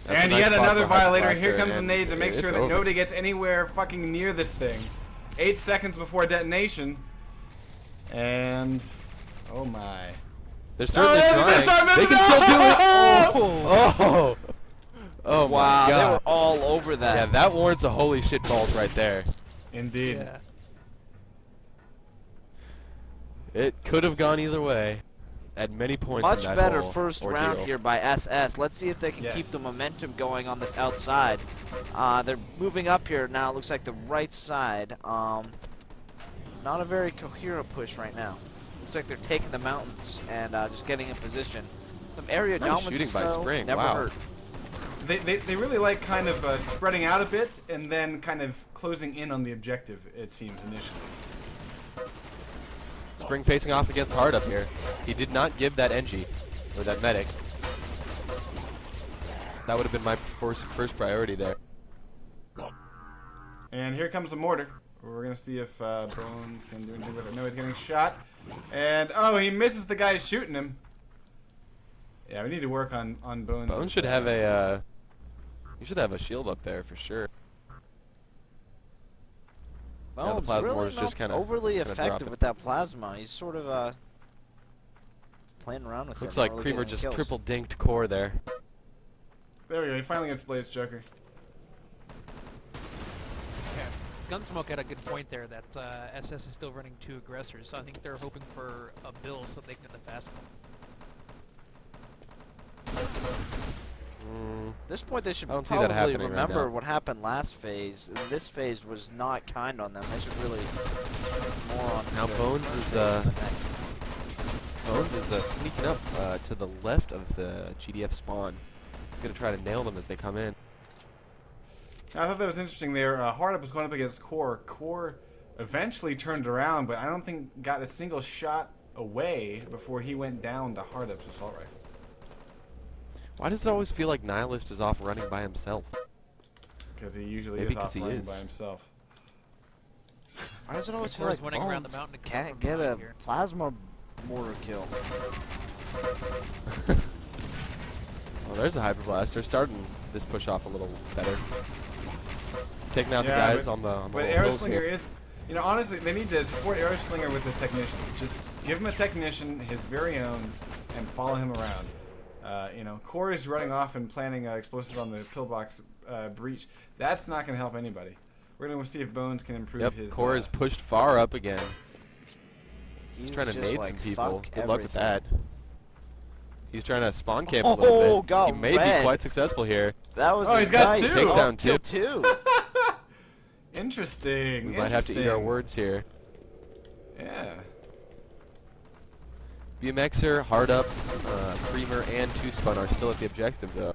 That's and a nice yet spot another for Hyper Violator. Blaster, Here comes the and nade to make it's sure that over. nobody gets anywhere fucking near this thing. 8 seconds before detonation. And... oh my. They're certainly trying. They can still do it. Oh wow, my God. they were all over that. Yeah, that warrants a holy shit balls right there. Indeed. Yeah. It could have gone either way at many points Much in that better whole first ordeal. round here by SS. Let's see if they can keep the momentum going on this outside. They're moving up here now. It looks like the right side. Not a very coherent push right now. Looks like they're taking the mountains and just getting in position. Some area Nice dominance shooting by though, Spring, never wow. hurt. They really like kind of spreading out a bit and then kind of closing in on the objective, it seems, initially. Spring facing off against Hard up here. He did not give that NG, or that medic. That would have been my first priority there. And here comes the mortar. We're going to see if Bones can do anything with it. No, he's getting shot. And, oh, he misses the guy shooting him. Yeah, we need to work on Bones. Bones should have a, you should have a shield up there for sure. Yeah, the Bones plasma really is just not kinda overly dropping. effective with that plasma. He's sort of playing around with it. Looks not like really Creamer getting just kills. triple dinked Core there. There we go. He finally gets Blaze Joker. Gunsmoke had a good point there that SS is still running 2 aggressors, so I think they're hoping for a bill so they can get the fast one. At this point, they should I don't see that probably happening right remember now. what happened last phase. This phase was not kind on them. They should really more on. Now the Bones current is, phase than the next. Bones is sneaking up to the left of the GDF spawn. He's going to try to nail them as they come in. I thought that was interesting there. Hard Up was going up against Core. Core eventually turned around, but I don't think got a single shot away before he went down to Hard Up's assault rifle. Why does it always feel like Nihilist is off running by himself? Because he usually Maybe is 'cause off he running is. by himself. Why does it always feel Core's like running around the Bones mountain to come can't from get a behind here. plasma mortar kill? Well, there's a Hyper Blaster starting this push off a little better. Taking out the Yeah, guys but- on the But little hills Aeroslinger here. is, you know, honestly, they need to support Aeroslinger with a technician. Just give him a technician, his very own, and follow him around. You know, Core is running off and planting explosives on the pillbox breach. That's not going to help anybody. We're going to see if Bones can improve Yep, his. Core is pushed far up again. He's He's trying to just nade like, some people. fuck Good luck with everything. that. He's trying to spawn camp a little Oh, bit. got He may red. be quite successful here. That was Oh, a he's got nice- two. Takes down kill Tip. two. Interesting. We might have to eat our interesting. words here. Yeah. BMXer, Hard Up, Creamer, and 2Spun are still at the objective, though.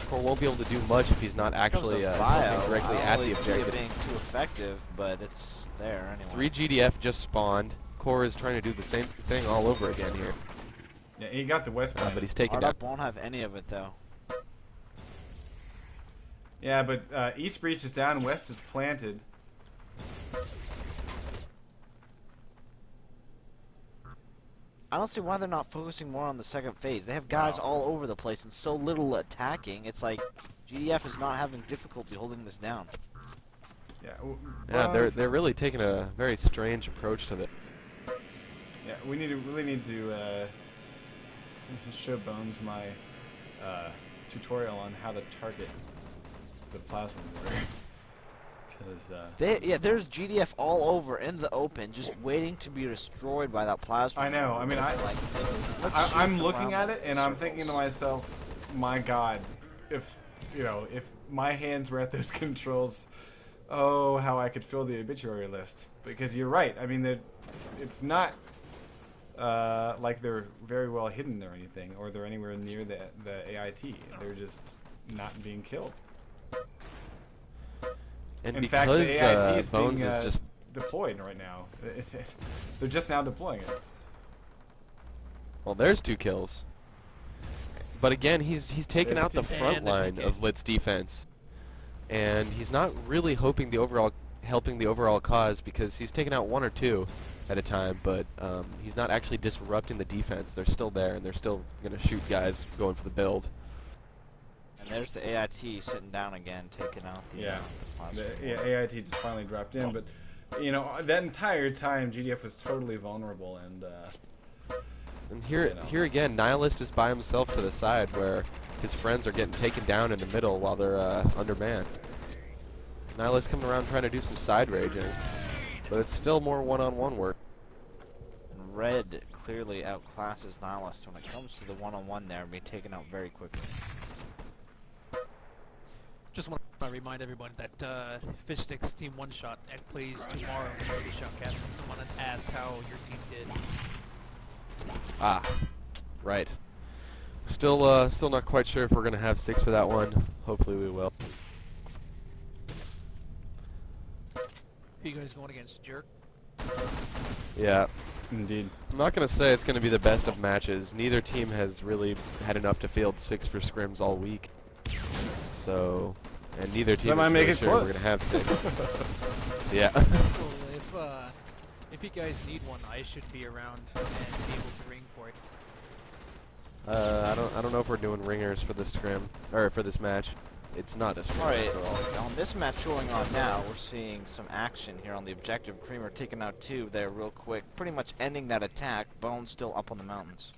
Core won't be able to do much if he's not actually Comes a jumping bio. directly I at don't the really see it objective. being too effective, but it's there anyway. 3 GDF just spawned. Core is trying to do the same thing all over again here. Yeah, he got the West Planet. But he's taking Hard down. Up won't have any of it though. Yeah, but East Breach is down, West is planted. I don't see why they're not focusing more on the second phase. They have guys all over the place and so little attacking. It's like GDF is not having difficulty holding this down. Yeah. Yeah, Bones- they're really taking a very strange approach to this. Yeah, we really need to show Bones my tutorial on how to target the plasma mortar. Because There's GDF all over in the open, just waiting to be destroyed by that plasma. I know. I mean, It's like, let's shoot I'm them looking around at it in and I'm thinking to circles. myself, my God, if if my hands were at those controls, oh, how I could fill the obituary list. Because you're right. I mean, it's not like they're very well hidden or anything, or they're anywhere near the AIT. They're just not being killed. And In because fact, the AIT is Bones being is just deployed right now. They're just now deploying it. well, there's 2 kills. But again, he's taken There's out the TK. front And the line TK. of l1t's defense, and he's not really helping the overall cause because he's taken out 1 or 2 at a time. But he's not actually disrupting the defense. They're still there, and they're still gonna shoot guys going for the build. And there's the AIT sitting down again, taking out the plasma. AIT just finally dropped in, but that entire time GDF was totally vulnerable, and And here again, Nihilist is by himself to the side where his friends are getting taken down in the middle while they're undermanned. Nihilist coming around trying to do some side raging, but it's still more one-on-one work. And Red clearly outclasses Nihilist when it comes to the one-on-one there, being taken out very quickly. Just want to remind everyone that Fish Sticks Team One Shot plays tomorrow in the Shoutcast. Someone had asked how your team did. Ah, right. Still not quite sure if we're gonna have 6 for that one. Hopefully we will. Who you guys going against, Jerk? Yeah. Indeed. I'm not going to say it's going to be the best of matches. Neither team has really had enough to field 6 for scrims all week. So, and neither team might is make really it sure close. we're going to have 6. Yeah. Well, if you guys need one, I should be around and able to ring for it. I don't know if we're doing ringers for this scrim or for this match. It's not a scrim Alright, after all. on this match going on now, we're seeing some action here on the objective. Creamer taking out 2 there real quick, pretty much ending that attack. Bones still up on the mountains.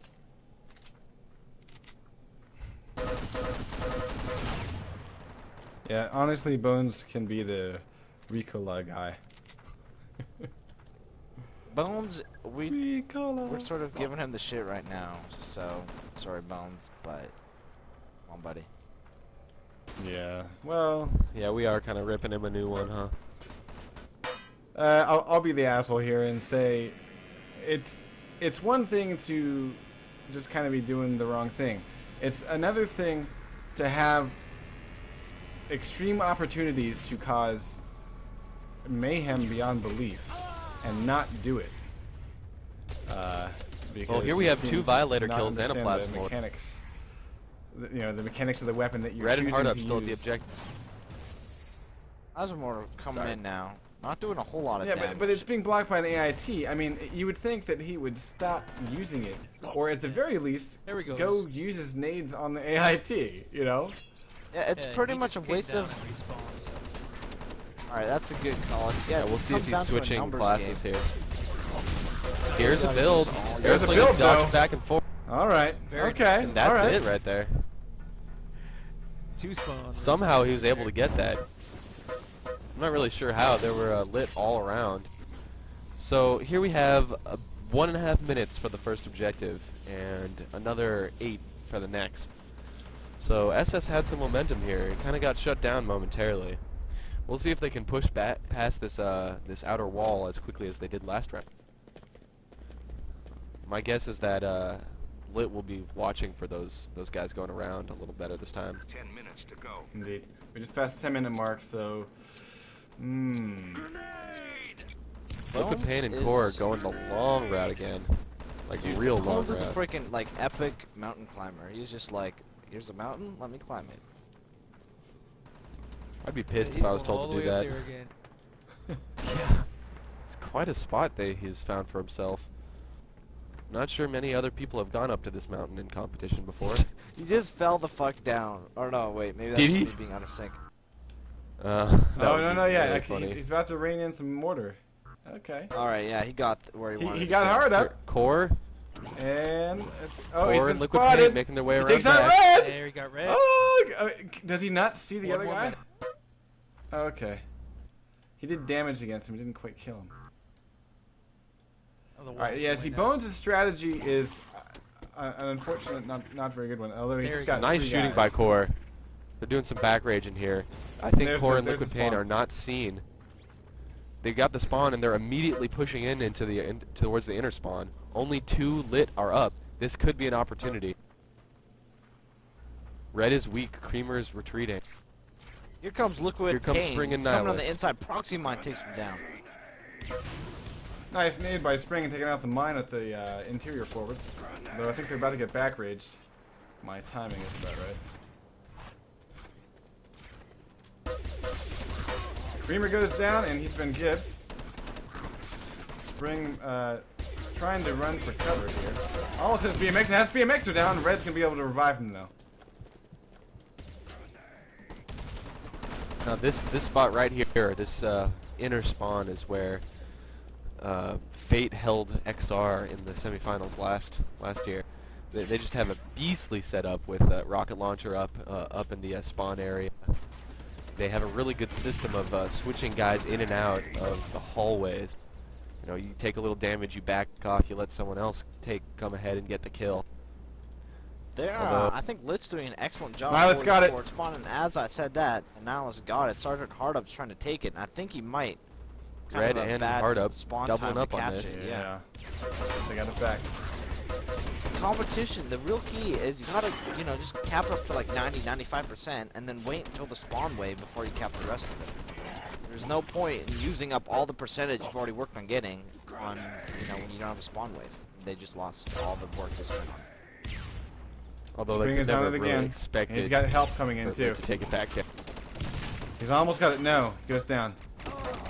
Yeah, honestly, Bones can be the Ricola guy. Bones, we're Ricola. sort of giving him the shit right now, so sorry Bones, but come on buddy. Yeah. Well, Yeah, we are kind of ripping him a new one, huh? I'll be the asshole here and say, it's one thing to just kind of be doing the wrong thing. It's another thing to have extreme opportunities to cause mayhem beyond belief and not do it. Because here we you have seem 2 Violator to not kills and a understand the Plasma Orb. mechanics. You know, the mechanics of the weapon that you're Red and choosing Hard Up to still at the use. objective. Asmore coming Sorry. in now, not doing a whole lot of Yeah, damage. but it's being blocked by an AIT. I mean, you would think that he would stop using it, or at the very least, There we go. go use his nades on the AIT. You know? Yeah, it's Yeah, pretty he much a just came waste down of. and respawned, so. Alright, that's a good call. Yeah, we'll see if comes he's down to a switching numbers classes game. here. Here's a build. Here's a Gunslinger build, dodging though. back and forth. All right. Very Okay. And that's all right. it right there. 2 spawns. Somehow he was able to get that. I'm not really sure how. They were lit all around. So here we have 1.5 minutes for the first objective and another 8 for the next. So SS had some momentum here. It kind of got shut down momentarily. We'll see if they can push back past this this outer wall as quickly as they did last round. My guess is that Lit will be watching for those guys going around a little better this time. 10 minutes to go. Indeed. We just passed the 10-minute mark, so. Liquid Bones Pain and is- Core are going the long route again. Like real long Bones is a route. freaking like epic mountain climber. He's just like, here's a mountain, let me climb it. I'd be pissed He's if I was going told all to the do way that. up there again. Yeah. It's quite a spot he's found for himself. Not sure many other people have gone up to this mountain in competition before. He just fell the fuck down. Or no, wait, maybe that's Did he? me being out of sync. That Oh would no, be yeah. really Like, funny. he's about to rain in some mortar. Okay. Alright, yeah, he got where he wanted He to got go. hard up, Core, and Core he's and been Liquid spotted. Pain making their way He around takes out back. Red. There he got red. Oh, does he not see the One other more guy? minute. Okay. He did damage against him. He didn't quite kill him. Oh, the All right. wall's Yeah. going See, down. Bones' strategy is an unfortunate, not very good one. Although he There just he got Nice 3 shooting guys. by Core. They're doing some back rage in here. I think There's Core the- and there's the Liquid Pain spawn. are not seen. They got the spawn and they're immediately pushing into the towards the inner spawn. Only 2 Lit are up. This could be an opportunity. Red is weak. Creamer is retreating. Here comes Liquid Here comes Pain. Spring and He's coming on the Nihilist. inside. Proxy Mine takes him down. Nice nade by Spring and taking out the mine at the interior forward. Though I think they're about to get back raged. My timing is about right. Creamer goes down and he's been gibbed. Spring is trying to run for cover here. Almost hits BMX. It has BMXer down. Red's gonna be able to revive him though. Now this spot right here, this inner spawn is where Fate held XR in the semifinals last year. They just have a beastly setup with rocket launcher up in the spawn area. They have a really good system of switching guys in and out of the hallways. You know, you take a little damage, you back off, you let someone else come ahead and get the kill. There, Although- I think Lit's doing an excellent job. Nihilus got it. forward spawn, and as I said that, and Nihilus got it. Sergeant Hardup's trying to take it, and I think he might. Kind Red of a and bad Hardup spawn doubling time up to on catch this. it. Yeah. They got it back. Competition. The real key is you gotta, you know, just cap it up to like 90-95%, and then wait until the spawn wave before you cap the rest of it. There's no point in using up all the percentage you've already worked on getting on, you know, when you don't have a spawn wave. They just lost all the work they spent on it. Although Spring they could is on never it really again. expect And he's it got help coming in for too. Lit to take it back here. He's almost got it. No, he goes down.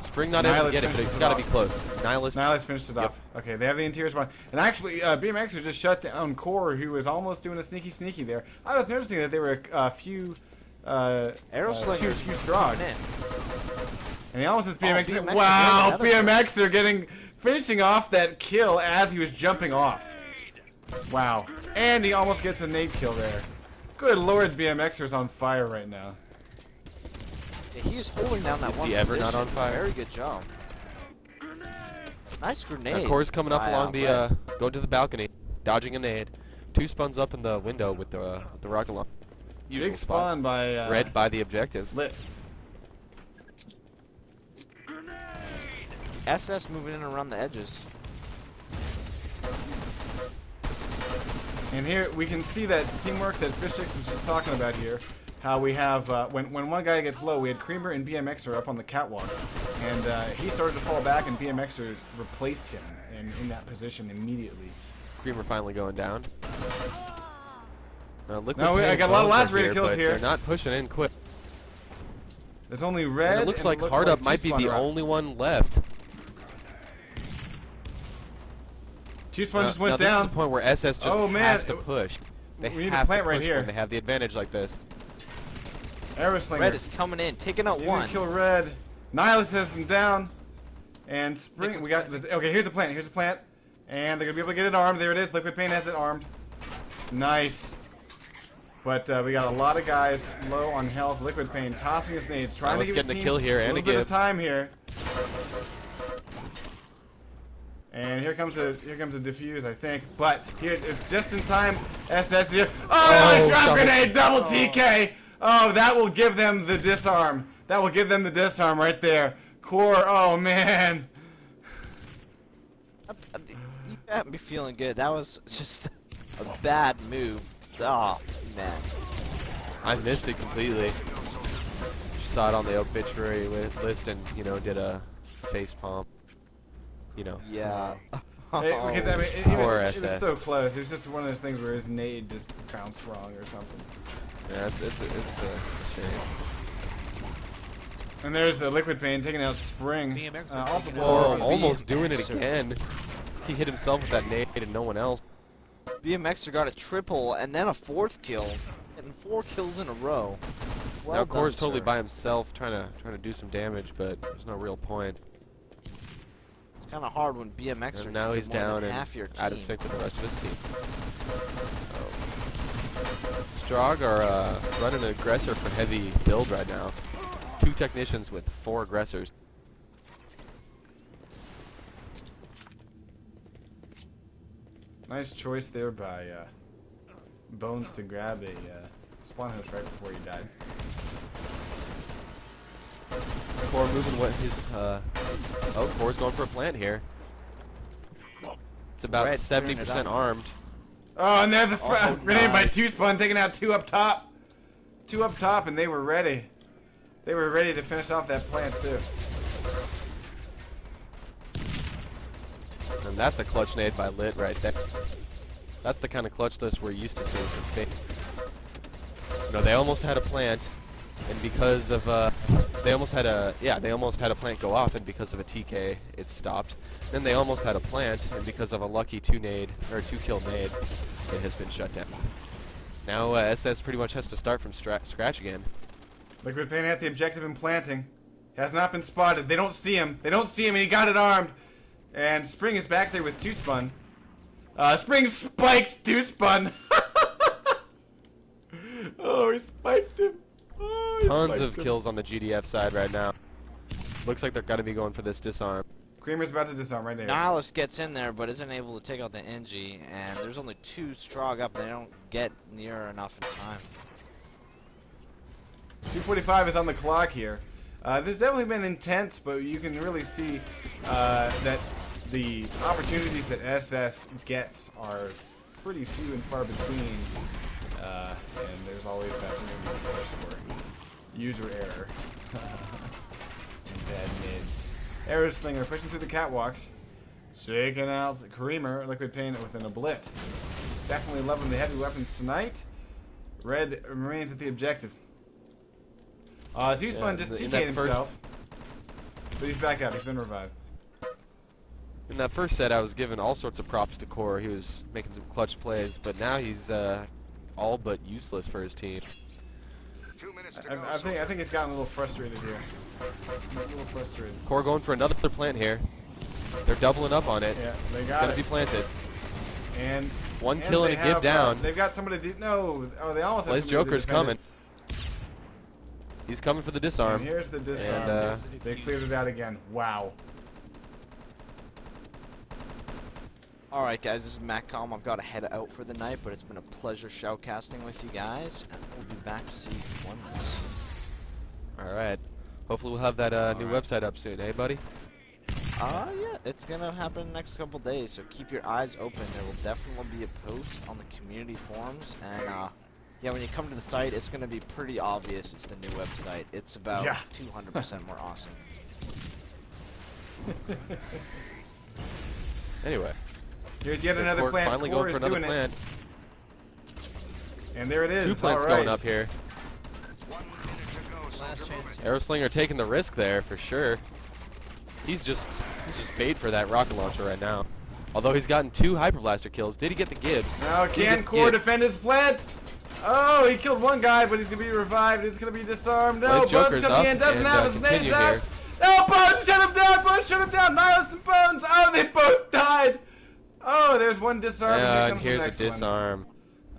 Spring not able to Nihilus get it, but finishes it's it got to off. be close. Nihilus. Nihilus finished it off. Okay, they have the interior spawn. And actually, BMX was just shut down Core, who was almost doing a sneaky there. I was noticing that there were a few Aeroslinger few Strogs. And he almost has BMX. BMX Wow, again, another BMXer finishing off that kill as he was jumping off. Wow. And he almost gets a nade kill there. Good lord, BMXer's on fire right now. Yeah, he's holding down that Is one he ever not position. on fire? Very good job. Nice grenade. Core's coming up by, along the, Red. going to the balcony, dodging a nade. Two spuns up in the window with the rocket launcher. Usual Big spot. spawn by Red by the objective. Lit. SS moving in around the edges. And here we can see that teamwork that Fishix was just talking about here. How we have, when one guy gets low, we had Creamer and BMXer up on the catwalks. And he started to fall back and BMXer replaced him in that position immediately. Creamer finally going down. Liquid No, I Paint got a lot of Bones are lacerated kills but here. They're not pushing in quick. There's only Red. And it looks like looks Hardup might be Two-Spun the are up. only one left. Two-Spun just now went this is down. the point where SS just Oh, man. has to push. They We need to have plant to right push here. when they have the advantage like this. Aeroslinger. Red is coming in, taking out Need one. to kill Red. Nihilus has him down. And Spring, we got this. Okay, here's a plant. Here's a plant. And they're going to be able to get it armed. There it is. Liquid Paint has it armed. Nice. But we got a lot of guys low on health. Liquid Paint tossing his nades, trying to Nihilus give getting his a team kill here a and little a bit of give. time here. And here comes a defuse, I think. But here it's just in time. SS here. Oh, nice drop grenade, double TK. Oh, that will give them the disarm. That will give them the disarm right there. Core. Oh man. You got me feeling good. That was just a bad move. Oh, man. I missed it completely. Saw it on the obituary list and, you know, did a face palm. You know. Yeah. Because I mean, Poor it was SS. so close. It was just one of those things where his nade just bounced wrong or something. Yeah, it's a shame. And there's a Liquid Paint taking out Spring. BMX Also, taking out Core. Red. Almost doing it BMXer. again. He hit himself with that nade and no one else. BMXer got a triple and then a fourth kill. Getting 4 kills in a row. Well Now done, Core's totally sir. by himself trying to do some damage, but there's no real point. It's kind of hard when BMXer And now he's down and half your team. out of sync with the rest of his team. Strog are running an aggressor for heavy build right now. 2 technicians with 4 aggressors. Nice choice there by Bones to grab a spawn host right before he died. Core moving what his oh, Core's going for a plant here. It's about Red clearing it 70% up. armed. Oh, and there's a Oh, grenade by nice. Two-Spun taking out 2 up top. 2 up top, and they were ready. They were ready to finish off that plant too. And that's a clutch nade by Lit right there. That's the kind of clutchness we're used to seeing from Fate. You know, they almost had a plant, and because of they almost had a plant go off, and because of a TK, it stopped. Then they almost had a plant, and because of a lucky 2 kill nade, it has been shut down. Now SS pretty much has to start from scratch again. Liquid Paint at the objective and planting. Has not been spotted. They don't see him. They don't see him, and he got it armed. And Spring is back there with Two-Spun. Spring spiked Two-Spun. Oh, he spiked him. Oh, he Tons spiked of him. kills on the GDF side right now. Looks like they're going to be going for this disarm. Creamer's about to disarm right there. Nihilus gets in there, but isn't able to take out the Engie, and there's only 2 Strog up. They don't get near enough in time. 2:45 is on the clock here. This definitely been intense, but you can really see that the opportunities that SS gets are pretty few and far between, and there's always that maybe push for user error and bad mids. Arrow Slinger pushing through the catwalks, shaking out Creamer, Liquid Pain with an oblit. Definitely loving the heavy weapons tonight. Red remains at the objective. T-Spun just TK'd himself, but he's back out. He's been revived. In that first set, I was giving all sorts of props to Core. He was making some clutch plays, but now he's all but useless for his team. 2 minutes to go. I think he's gotten a little frustrated here. A little frustrated. Core going for another plant here. They're doubling up on it. Yeah, they It's got going it. to be planted. And One kill and a give down. They've got somebody to no. Oh, they almost have Blaze somebody to Joker's defend coming. it. He's coming for the And disarm. here's the disarm. And, they cleared it out again. Wow. Alright guys, this is MacCom. I've got to head out for the night, but it's been a pleasure shoutcasting with you guys, and we'll be back to see who won this. All right. Hopefully we'll have that new website up soon, eh, buddy? Yeah, it's gonna happen in the next couple days, so keep your eyes open. There will definitely be a post on the community forums, and yeah, when you come to the site, it's gonna be pretty obvious it's the new website. It's about 200% more awesome. Anyway. Here's yet another Core plant. finally Core going for is another doing plant. it. And there it is. 2 plants All right. going up here. 1 minute to go, Last soldier. chance. Arrowslinger taking the risk there for sure. He's just bait for that rocket launcher right now. Although he's gotten 2 hyperblaster kills, did he get the Gibbs? Now He can did Core Gibbs. defend his plant? Oh, he killed one guy, but he's gonna be revived. He's gonna be disarmed. No, Blaze Bones Joker's coming up in. Doesn't and, have his continue names out. here. No, Bones shut him down. Bones shut him down. Nihilus and Bones. Oh, they both died. Oh, there's one disarm. Yeah, here and comes here's the a next one. disarm.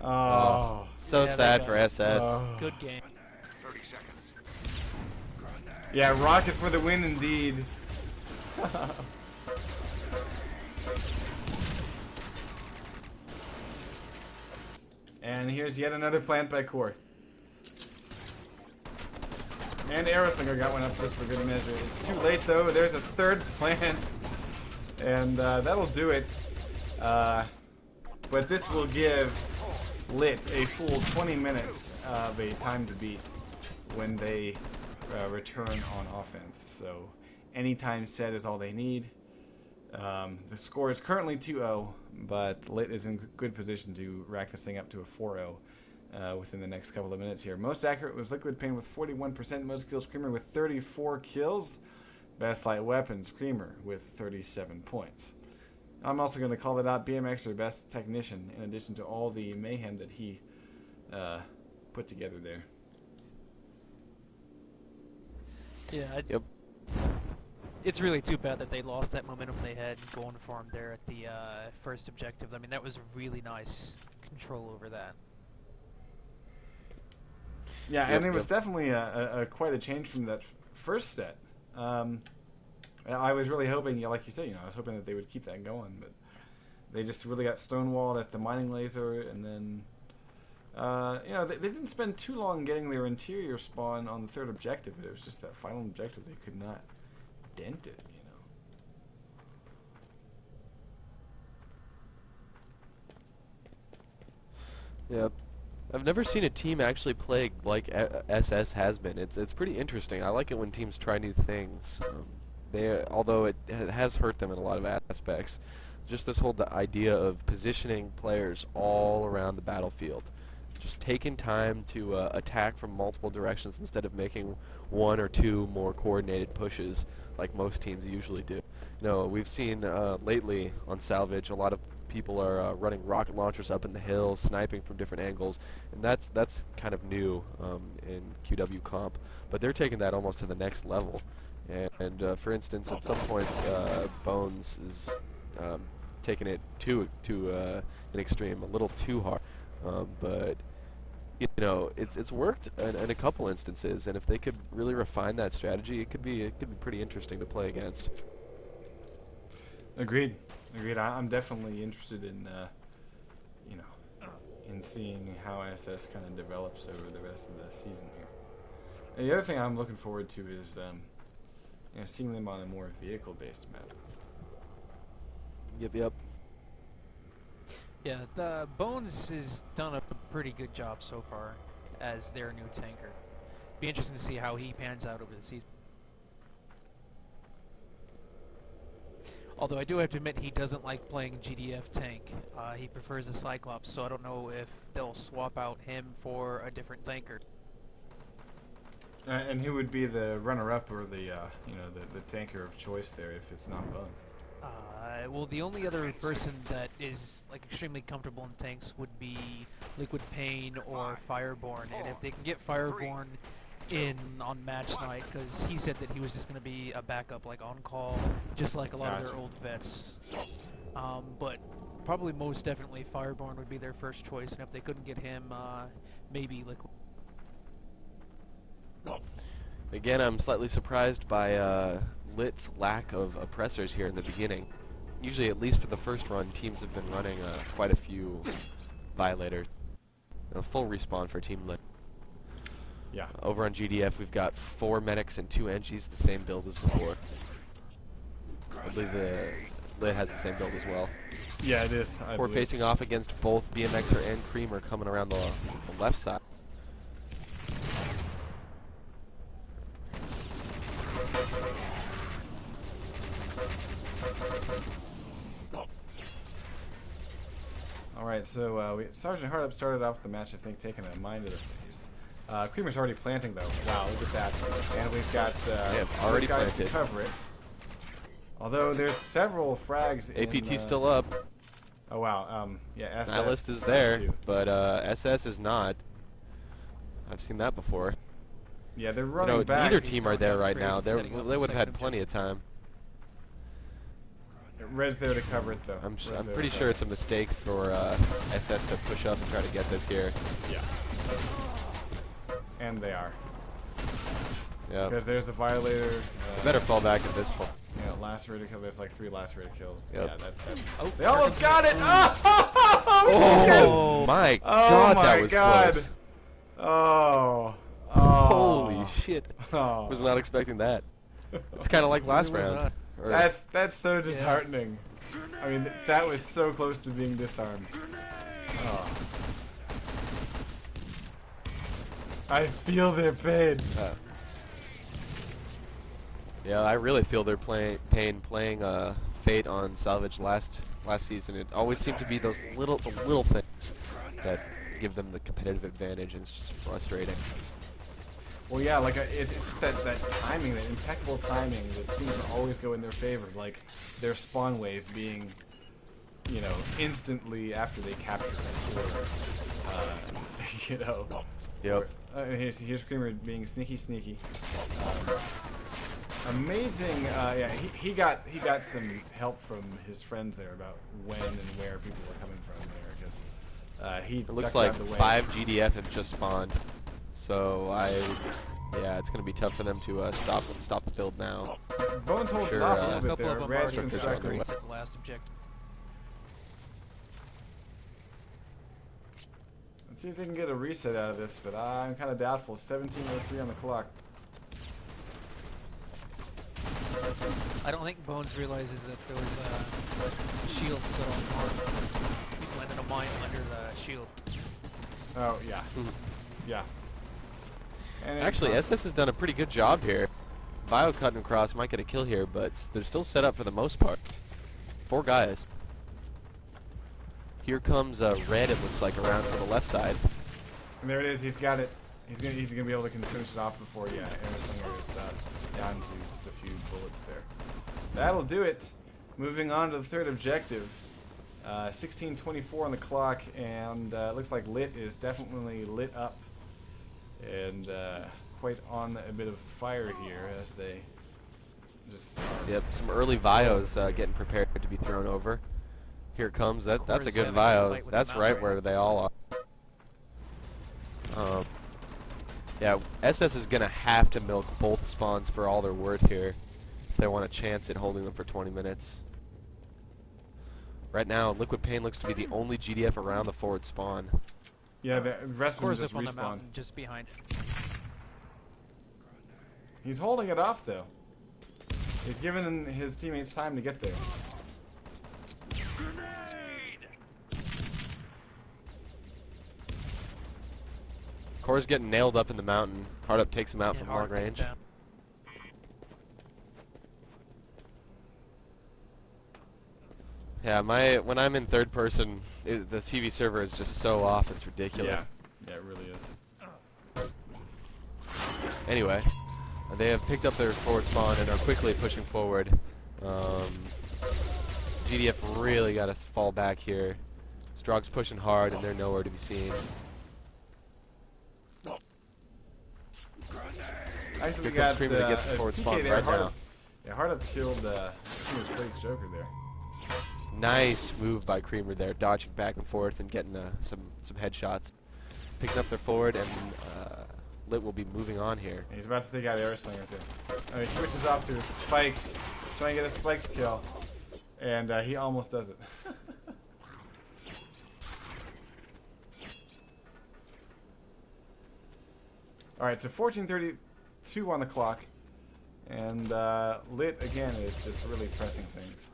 Oh. So Yeah, sad that for guy. SS. Oh. Good game. 30 seconds. Yeah, rocket for the win indeed. And here's yet another plant by Core. And Arrowslinger got one up just for good measure. It's too late though. There's a third plant. And that'll do it. But this will give Lit a full 20 minutes of a time to beat when they return on offense. So any time set is all they need. The score is currently 2-0, but Lit is in good position to rack this thing up to a 4-0 within the next couple of minutes here. Most accurate was Liquid Pain with 41%, most kills Screamer with 34 kills. Best light weapons, Screamer with 37 points. I'm also going to call it out, BMX or best technician, in addition to all the mayhem that he put together there. Yeah. Yep. It's really too bad that they lost that momentum they had going for them there at the first objective. I mean, that was really nice control over that. Yeah, Yep, and it was yep. definitely quite a change from that first set. I was really hoping, like you said, I was hoping that they would keep that going, but they just really got stonewalled at the mining laser, and then, they didn't spend too long getting their interior spawn on the third objective. It was just that final objective they could not dent it, Yep. I've never seen a team actually play like SS has been. It's pretty interesting. I like it when teams try new things. Although it has hurt them in a lot of aspects. Just this whole idea of positioning players all around the battlefield. Just taking time to attack from multiple directions instead of making 1 or 2 more coordinated pushes like most teams usually do. We've seen lately on Salvage a lot of people are running rocket launchers up in the hills, sniping from different angles, and that's kind of new in QW comp. But they're taking that almost to the next level. And for instance, at some points, Bones is taking it to an extreme, a little too hard. But it's worked in a couple instances, and if they could really refine that strategy, it could be pretty interesting to play against. Agreed. Agreed. I'm definitely interested in, you know, in seeing how SS kind of develops over the rest of the season here. And the other thing I'm looking forward to is, you know, seeing them on a more vehicle-based map. Yep. Yeah, the Bones has done a pretty good job so far as their new tanker. Be interesting to see how he pans out over the season. Although I do have to admit he doesn't like playing GDF tank. He prefers the Cyclops, so I don't know if they'll swap out him for a different tanker. And who would be the runner-up or the, you know, the tanker of choice there if it's not Bones? Well, the only other person that is like extremely comfortable in tanks would be Liquid Pain or Fireborn, and if they can get Fireborn in on match night, because he said that he was just going to be a backup, like on call, just like a lot of their old vets. But probably most definitely Fireborn would be their first choice, and if they couldn't get him, maybe Liquid. Again, I'm slightly surprised by Lit's lack of oppressors here in the beginning. Usually, at least for the first run, teams have been running quite a few Violators. A full respawn for Team Lit. Yeah. Over on GDF, we've got 4 medics and 2 NGs, the same build as before. I believe the Lit has the same build as well. Yeah, it is. We're facing off against both BMXer and Creamer coming around the left side. Alright, so Sergeant Hardup started off the match, I think, taking a mind to the face. Creamer's already planting, though. Wow, look at that. And we've got already guys planted to cover it. Although there's several frags APT's still up. Oh, wow. Yeah, SS. Nihilist is there, but SS is not. I've seen that before. Yeah, they're running back. Neither team are there right now. They would have had plenty of time. Red's there to cover it, though. I'm pretty sure it's a mistake for SS to push up and try to get this here. Yeah. And they are. Yeah. Because there's a Violator. Better fall back at this point. Yeah, lacerator kill. There's like 3 lacerator kills. Yep. Yeah, that's. Oh, They almost got it! Oh my god, that was close. Oh. Holy shit. Oh. Was not expecting that. It's kind of like last round. Or That's so disheartening. I mean, that was so close to being disarmed. Oh. I feel their pain. Yeah, I really feel their pain playing Fate on Salvage last season. It always seemed to be those little things that give them the competitive advantage, and it's just frustrating. Well, yeah, like it's just that timing, that impeccable timing that seems to always go in their favor. Like their spawn wave being, you know, instantly after they capture it, or you know. Yep. Here's Creamer being sneaky. Amazing. Yeah, he got some help from his friends there about when and where people were coming from there, because he. It looks like 5 GDF have just spawned, so yeah, it's gonna be tough for them to stop the build now. Bones holds it off a little bit there. Red's constructing. At the last objective. Let's see if they can get a reset out of this, but I'm kind of doubtful. 17:03 on the clock. I don't think Bones realizes that there was a shield set on board. He landed a mine under the shield. Oh, yeah. Yeah. And Actually, SS has done a pretty good job here. Bio cutting across might get a kill here, but they're still set up for the most part. 4 guys. Here comes Red, it looks like, around to the left side. And there it is. He's got it. He's gonna be able to finish it off before Air Slinger is down to just a few bullets there. That'll do it. Moving on to the third objective. 16:24 on the clock, and it looks like Lit is definitely lit up, and quite on a bit of fire here as they just. Yep, some early Vios getting prepared to be thrown over. Here it comes. That's a good Vio. That's right where they all are. Yeah, SS is gonna have to milk both spawns for all they're worth here if they want a chance at holding them for 20 minutes. Right now, Liquid Pain looks to be the only GDF around the forward spawn. Yeah, the rest of them Core's just up on the respawn. mountain just behind. He's holding it off though. He's giving his teammates time to get there. Core's getting nailed up in the mountain. Hard Up takes him out Yeah, from hard long to range. take down. Yeah, when I'm in third person, the TV server is just so off, it's ridiculous. Yeah, it really is. Anyway, they have picked up their forward spawn and are quickly pushing forward. GDF really got to fall back here. Strog's pushing hard and they're nowhere to be seen. Actually, we Here comes got Creamer to get the a forward PK spawn there. right Hard now. Up, yeah, Hard Up killed Blaze Joker there. Nice move by Creamer there, dodging back and forth and getting some headshots. Picking up their forward, and Lit will be moving on here. And he's about to take out Airslinger too. Oh, he switches off to his spikes, trying to get a spikes kill, and he almost does it. All right, so 14:32 on the clock, and Lit again is just really pressing things.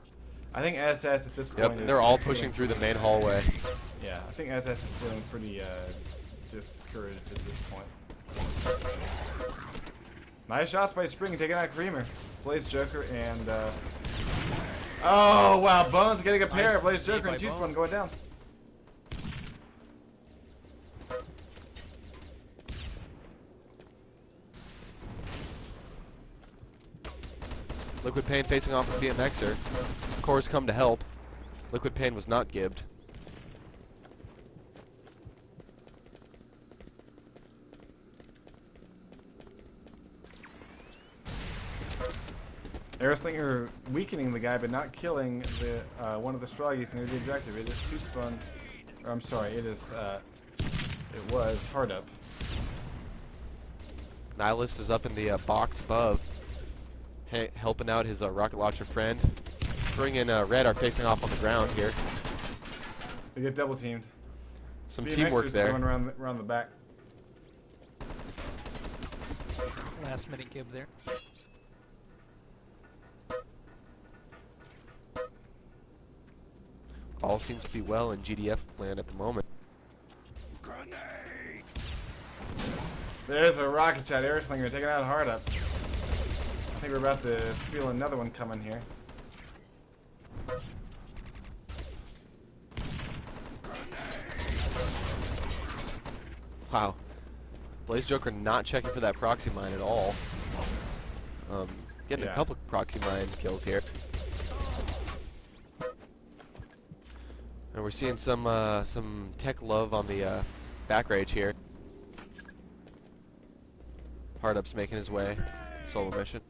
I think SS at this point. Yep, they're all pushing through the main hallway. Yeah, I think SS is feeling pretty discouraged at this point. Nice shots by Spring, taking out Creamer. Blaze Joker and oh wow, Bones getting a pair. Nice Blaze save Joker by and Juice Bones. One going down. Liquid Pain facing off with BMXer. Core's come to help. Liquid Pain was not gibbed. Airslinger weakening the guy, but not killing the one of the Stroggies near the objective. It is two spun. Or I'm sorry, it is. It was Hard Up. Nihilist is up in the box above, helping out his rocket launcher friend. Spring and Red are facing off on the ground here. They get double teamed. Some BMXers teamwork there. Going around the back. Last minute gib there. All seems to be well in GDF land at the moment. There's a rocket shot. Airslinger taking out Hard Up. I think we're about to feel another one coming here. Wow. Blaze Joker not checking for that proxy mine at all. Getting Yeah. a couple proxy mine kills here. And we're seeing some tech love on the back rage here. Hard Up's making his way. Solo mission.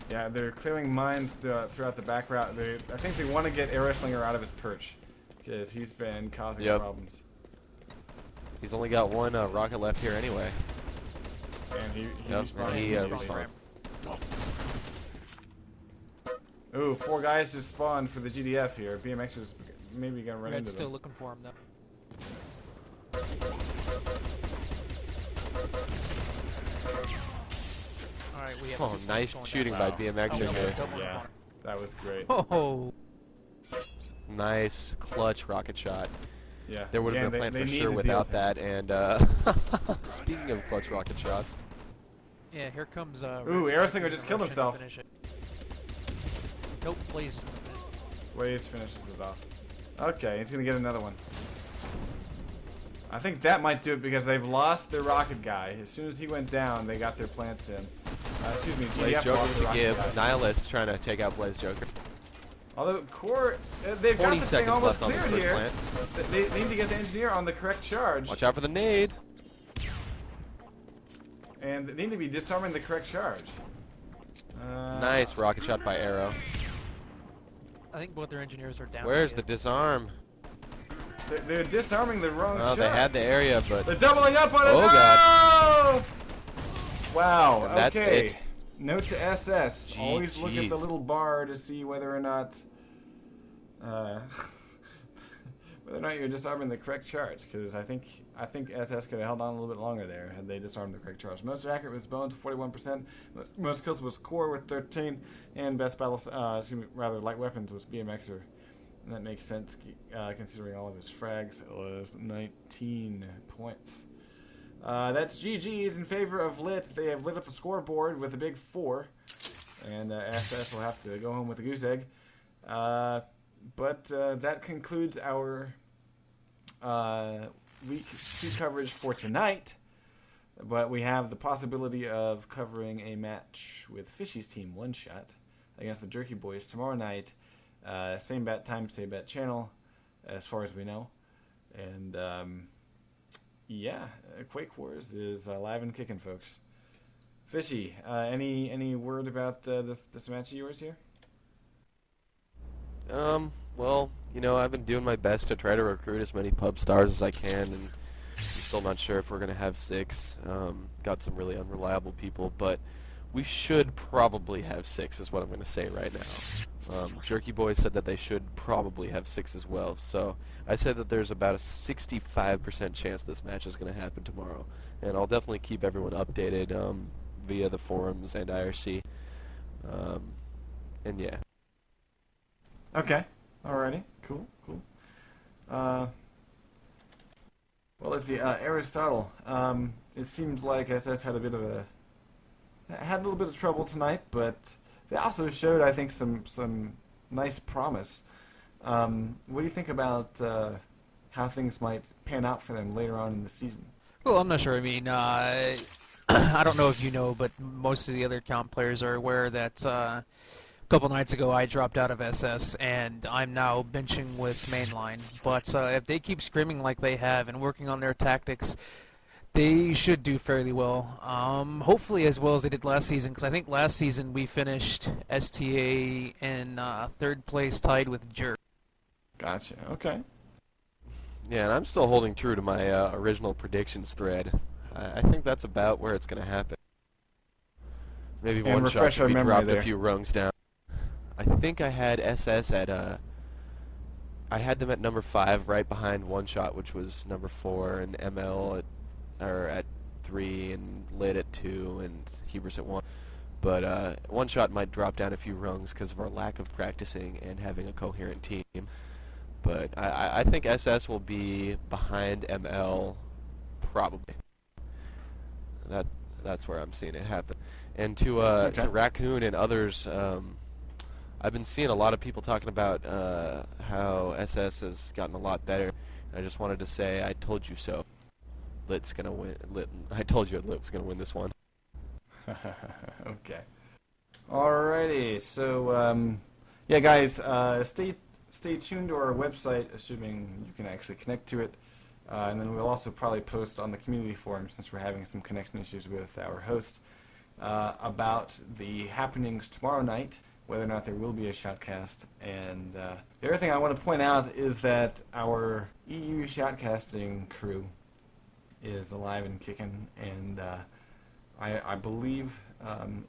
Yeah, they're clearing mines throughout the back route. I think they want to get Airslinger out of his perch because he's been causing Yep. problems. He's only got one rocket left here anyway. And he Yep, respawned and he immediately. respawned. Ooh, 4 guys just spawned for the GDF here. BMX is maybe gonna run Red's into still them. looking for him though. Alright, we have Oh, two nice going shooting down. by BMXer Oh, here. double Yeah, corner. that was great. Oh, Nice clutch rocket shot. Yeah, There would have again, been a plan they for need sure to deal without with him. that. And speaking of clutch rocket shots, yeah, here comes Ooh, Red. Airslinger He's just gonna killed rush in and himself. finish it. Nope, Blaze is gonna finish. Blaze finishes it off. Okay, he's gonna get another one. I think that might do it because they've lost their rocket guy. As soon as he went down, they got their plants in. Excuse me, Blaze GDF Joker lost with their the rocket give. guy. Nihilist trying to take out Blaze Joker. Although Core, they've got 40 this thing seconds almost left on this cleared first here. plant. They need to get the engineer on the correct charge. Watch out for the nade. And they need to be disarming the correct charge. Nice rocket shot by Arrow. I think both their engineers are down. Where's the disarm? They're disarming the wrong Oh, charge. they had the area, but They're doubling up on it. Oh, No! God. Wow. And that's okay. it. Note to SS. Always look at the GGs. little bar to see whether or not whether or not you're disarming the correct charge, because I think SS could have held on a little bit longer there had they disarmed the correct charge. Most accurate was Bone to 41%, most kills was Core with 13, and best battles, light weapons was BMXer. And that makes sense considering all of his frags. It was 19 points. That's GG's in favor of Lit. They have lit up the scoreboard with a big 4, and SS will have to go home with a goose egg. But that concludes our Week 2 coverage for tonight. But we have the possibility of covering a match with Fishy's team, l1t, against the Jerky Boys tomorrow night. Same bat time, same bat channel, as far as we know. And yeah, Quake Wars is live and kicking, folks. Fishy, any word about this match of yours here? Well, you know, I've been doing my best to try to recruit as many pub stars as I can, and I'm still not sure if we're going to have 6. Got some really unreliable people, but we should probably have 6 is what I'm going to say right now. Jerky Boy said that they should probably have 6 as well, so I said that there's about a 65% chance this match is going to happen tomorrow, and I'll definitely keep everyone updated via the forums and IRC, and yeah. Okay. Alrighty. Cool. Well, let's see. Aristotle. It seems like SS had a little bit of trouble tonight, but they also showed, I think, some nice promise. What do you think about how things might pan out for them later on in the season? Well, I'm not sure. I mean, I don't know if you know, but most of the other account players are aware that a couple nights ago I dropped out of SS, and I'm now benching with mainline. But if they keep screaming like they have and working on their tactics, they should do fairly well. Hopefully as well as they did last season, because I think last season we finished STA in 3rd place, tied with Jerk. Gotcha. Okay. Yeah, and I'm still holding true to my original predictions thread. I think that's about where it's going to happen. Maybe And l1t refresh should our be memory dropped there. a few rungs down. I think I had SS at I had them at number 5, right behind l1t, which was number 4, and ML at 3, and Lit at 2, and Hubris at 1. But l1t might drop down a few rungs because of our lack of practicing and having a coherent team. But I think SS will be behind ML, probably. That's where I'm seeing it happen. And to Raccoon and others, I've been seeing a lot of people talking about how SS has gotten a lot better. I just wanted to say, I told you so. Lit's gonna win. I told you Lit was gonna win this one. Okay. Alrighty. So yeah, guys, stay tuned to our website, assuming you can actually connect to it. And then we'll also probably post on the community forum, since we're having some connection issues with our host, about the happenings tomorrow night, whether or not there will be a shoutcast. And the other thing I want to point out is that our EU shoutcasting crew is alive and kicking, and I believe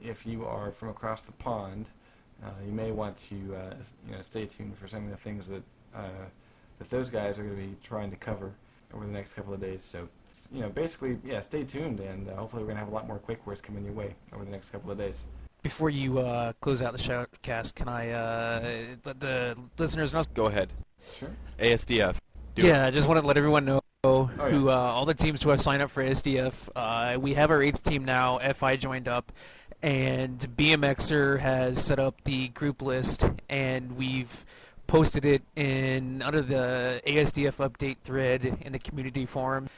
if you are from across the pond, you may want to stay tuned for some of the things that those guys are going to be trying to cover over the next couple of days. So, basically, yeah, stay tuned, and hopefully we're going to have a lot more Quake Wars coming your way over the next couple of days. Before you close out the shoutcast, can I let the listeners know? Go ahead. Sure. ASDF. Yeah, I just wanted to let everyone know who yeah. all the teams who have signed up for ASDF. We have our 8th team now. FI joined up, and BMXer has set up the group list, and we've posted it under the ASDF update thread in the community forum.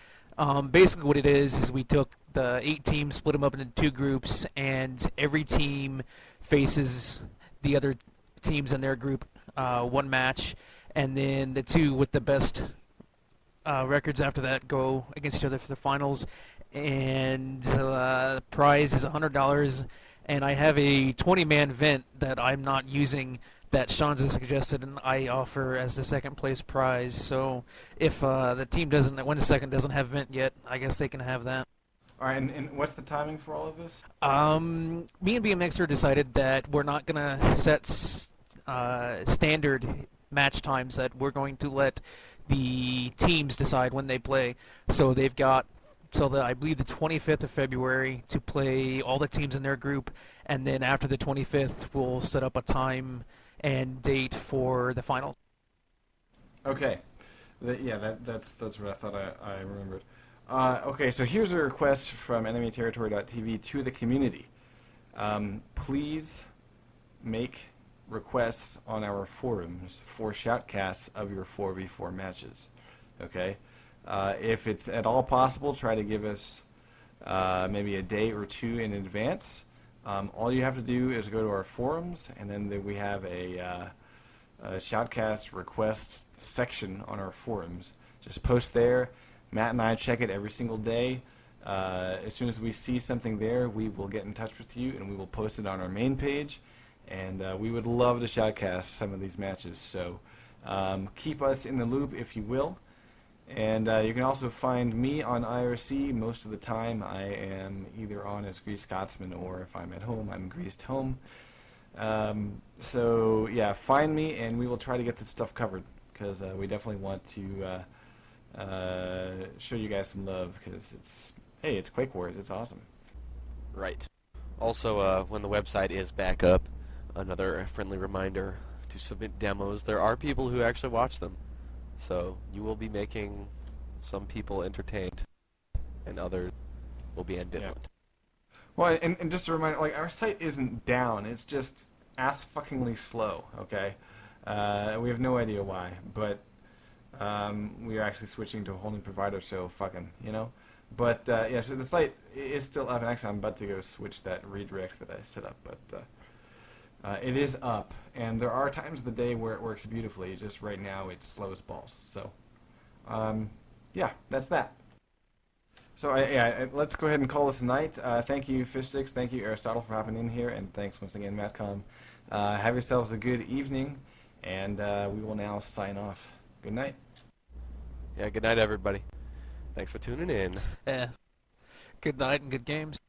Basically what it is we took the 8 teams, split them up into 2 groups, and every team faces the other teams in their group 1 match, and then the 2 with the best records after that go against each other for the finals. And the prize is $100, and I have a 20-man vent that I'm not using that Shanza suggested, and I offer as the 2nd place prize. So if the team that wins second doesn't have vent yet, I guess they can have that. All right, and what's the timing for all of this? Me and BMXer decided that we're not gonna set standard match times that we're going to let the teams decide when they play. So they've got I believe the 25th of February to play all the teams in their group, and then after the 25th we'll set up a time and date for the final. Okay. That's what I thought I remembered. Okay, so here's a request from enemyterritory.tv to the community. Please make requests on our forums for shoutcasts of your 4v4 matches. Okay? If it's at all possible, try to give us maybe a day or two in advance. All you have to do is go to our forums, and then we have a shoutcast requests section on our forums. Just post there. Matt and I check it every single day. As soon as we see something there, we will get in touch with you, and we will post it on our main page. And we would love to shoutcast some of these matches. So keep us in the loop, if you will. And you can also find me on IRC. Most of the time I am either on as Greased Scotsman, or if I'm at home, I'm Greased Home. So yeah, find me and we will try to get this stuff covered, because we definitely want to show you guys some love, because it's Quake Wars, it's awesome. Right. Also, when the website is back up, another friendly reminder to submit demos. There are people who actually watch them. So you will be making some people entertained, and others will be ambivalent. Yeah. Well, and just a reminder, like, our site isn't down. It's just ass-fuckingly slow, okay? We have no idea why, but we are actually switching to a whole new provider, so fucking, you know? But, yeah, so the site is still up, and actually I'm about to go switch that redirect that I set up, but it is up, and there are times of the day where it works beautifully. Just right now it's slow as balls. So, yeah, that's that. So, yeah, let's go ahead and call this a night. Thank you, Fish6. Thank you, Aristotle, for hopping in here, and thanks once again, Matcom. Have yourselves a good evening, and we will now sign off. Good night. Yeah, good night, everybody. Thanks for tuning in. Yeah. Good night and good games.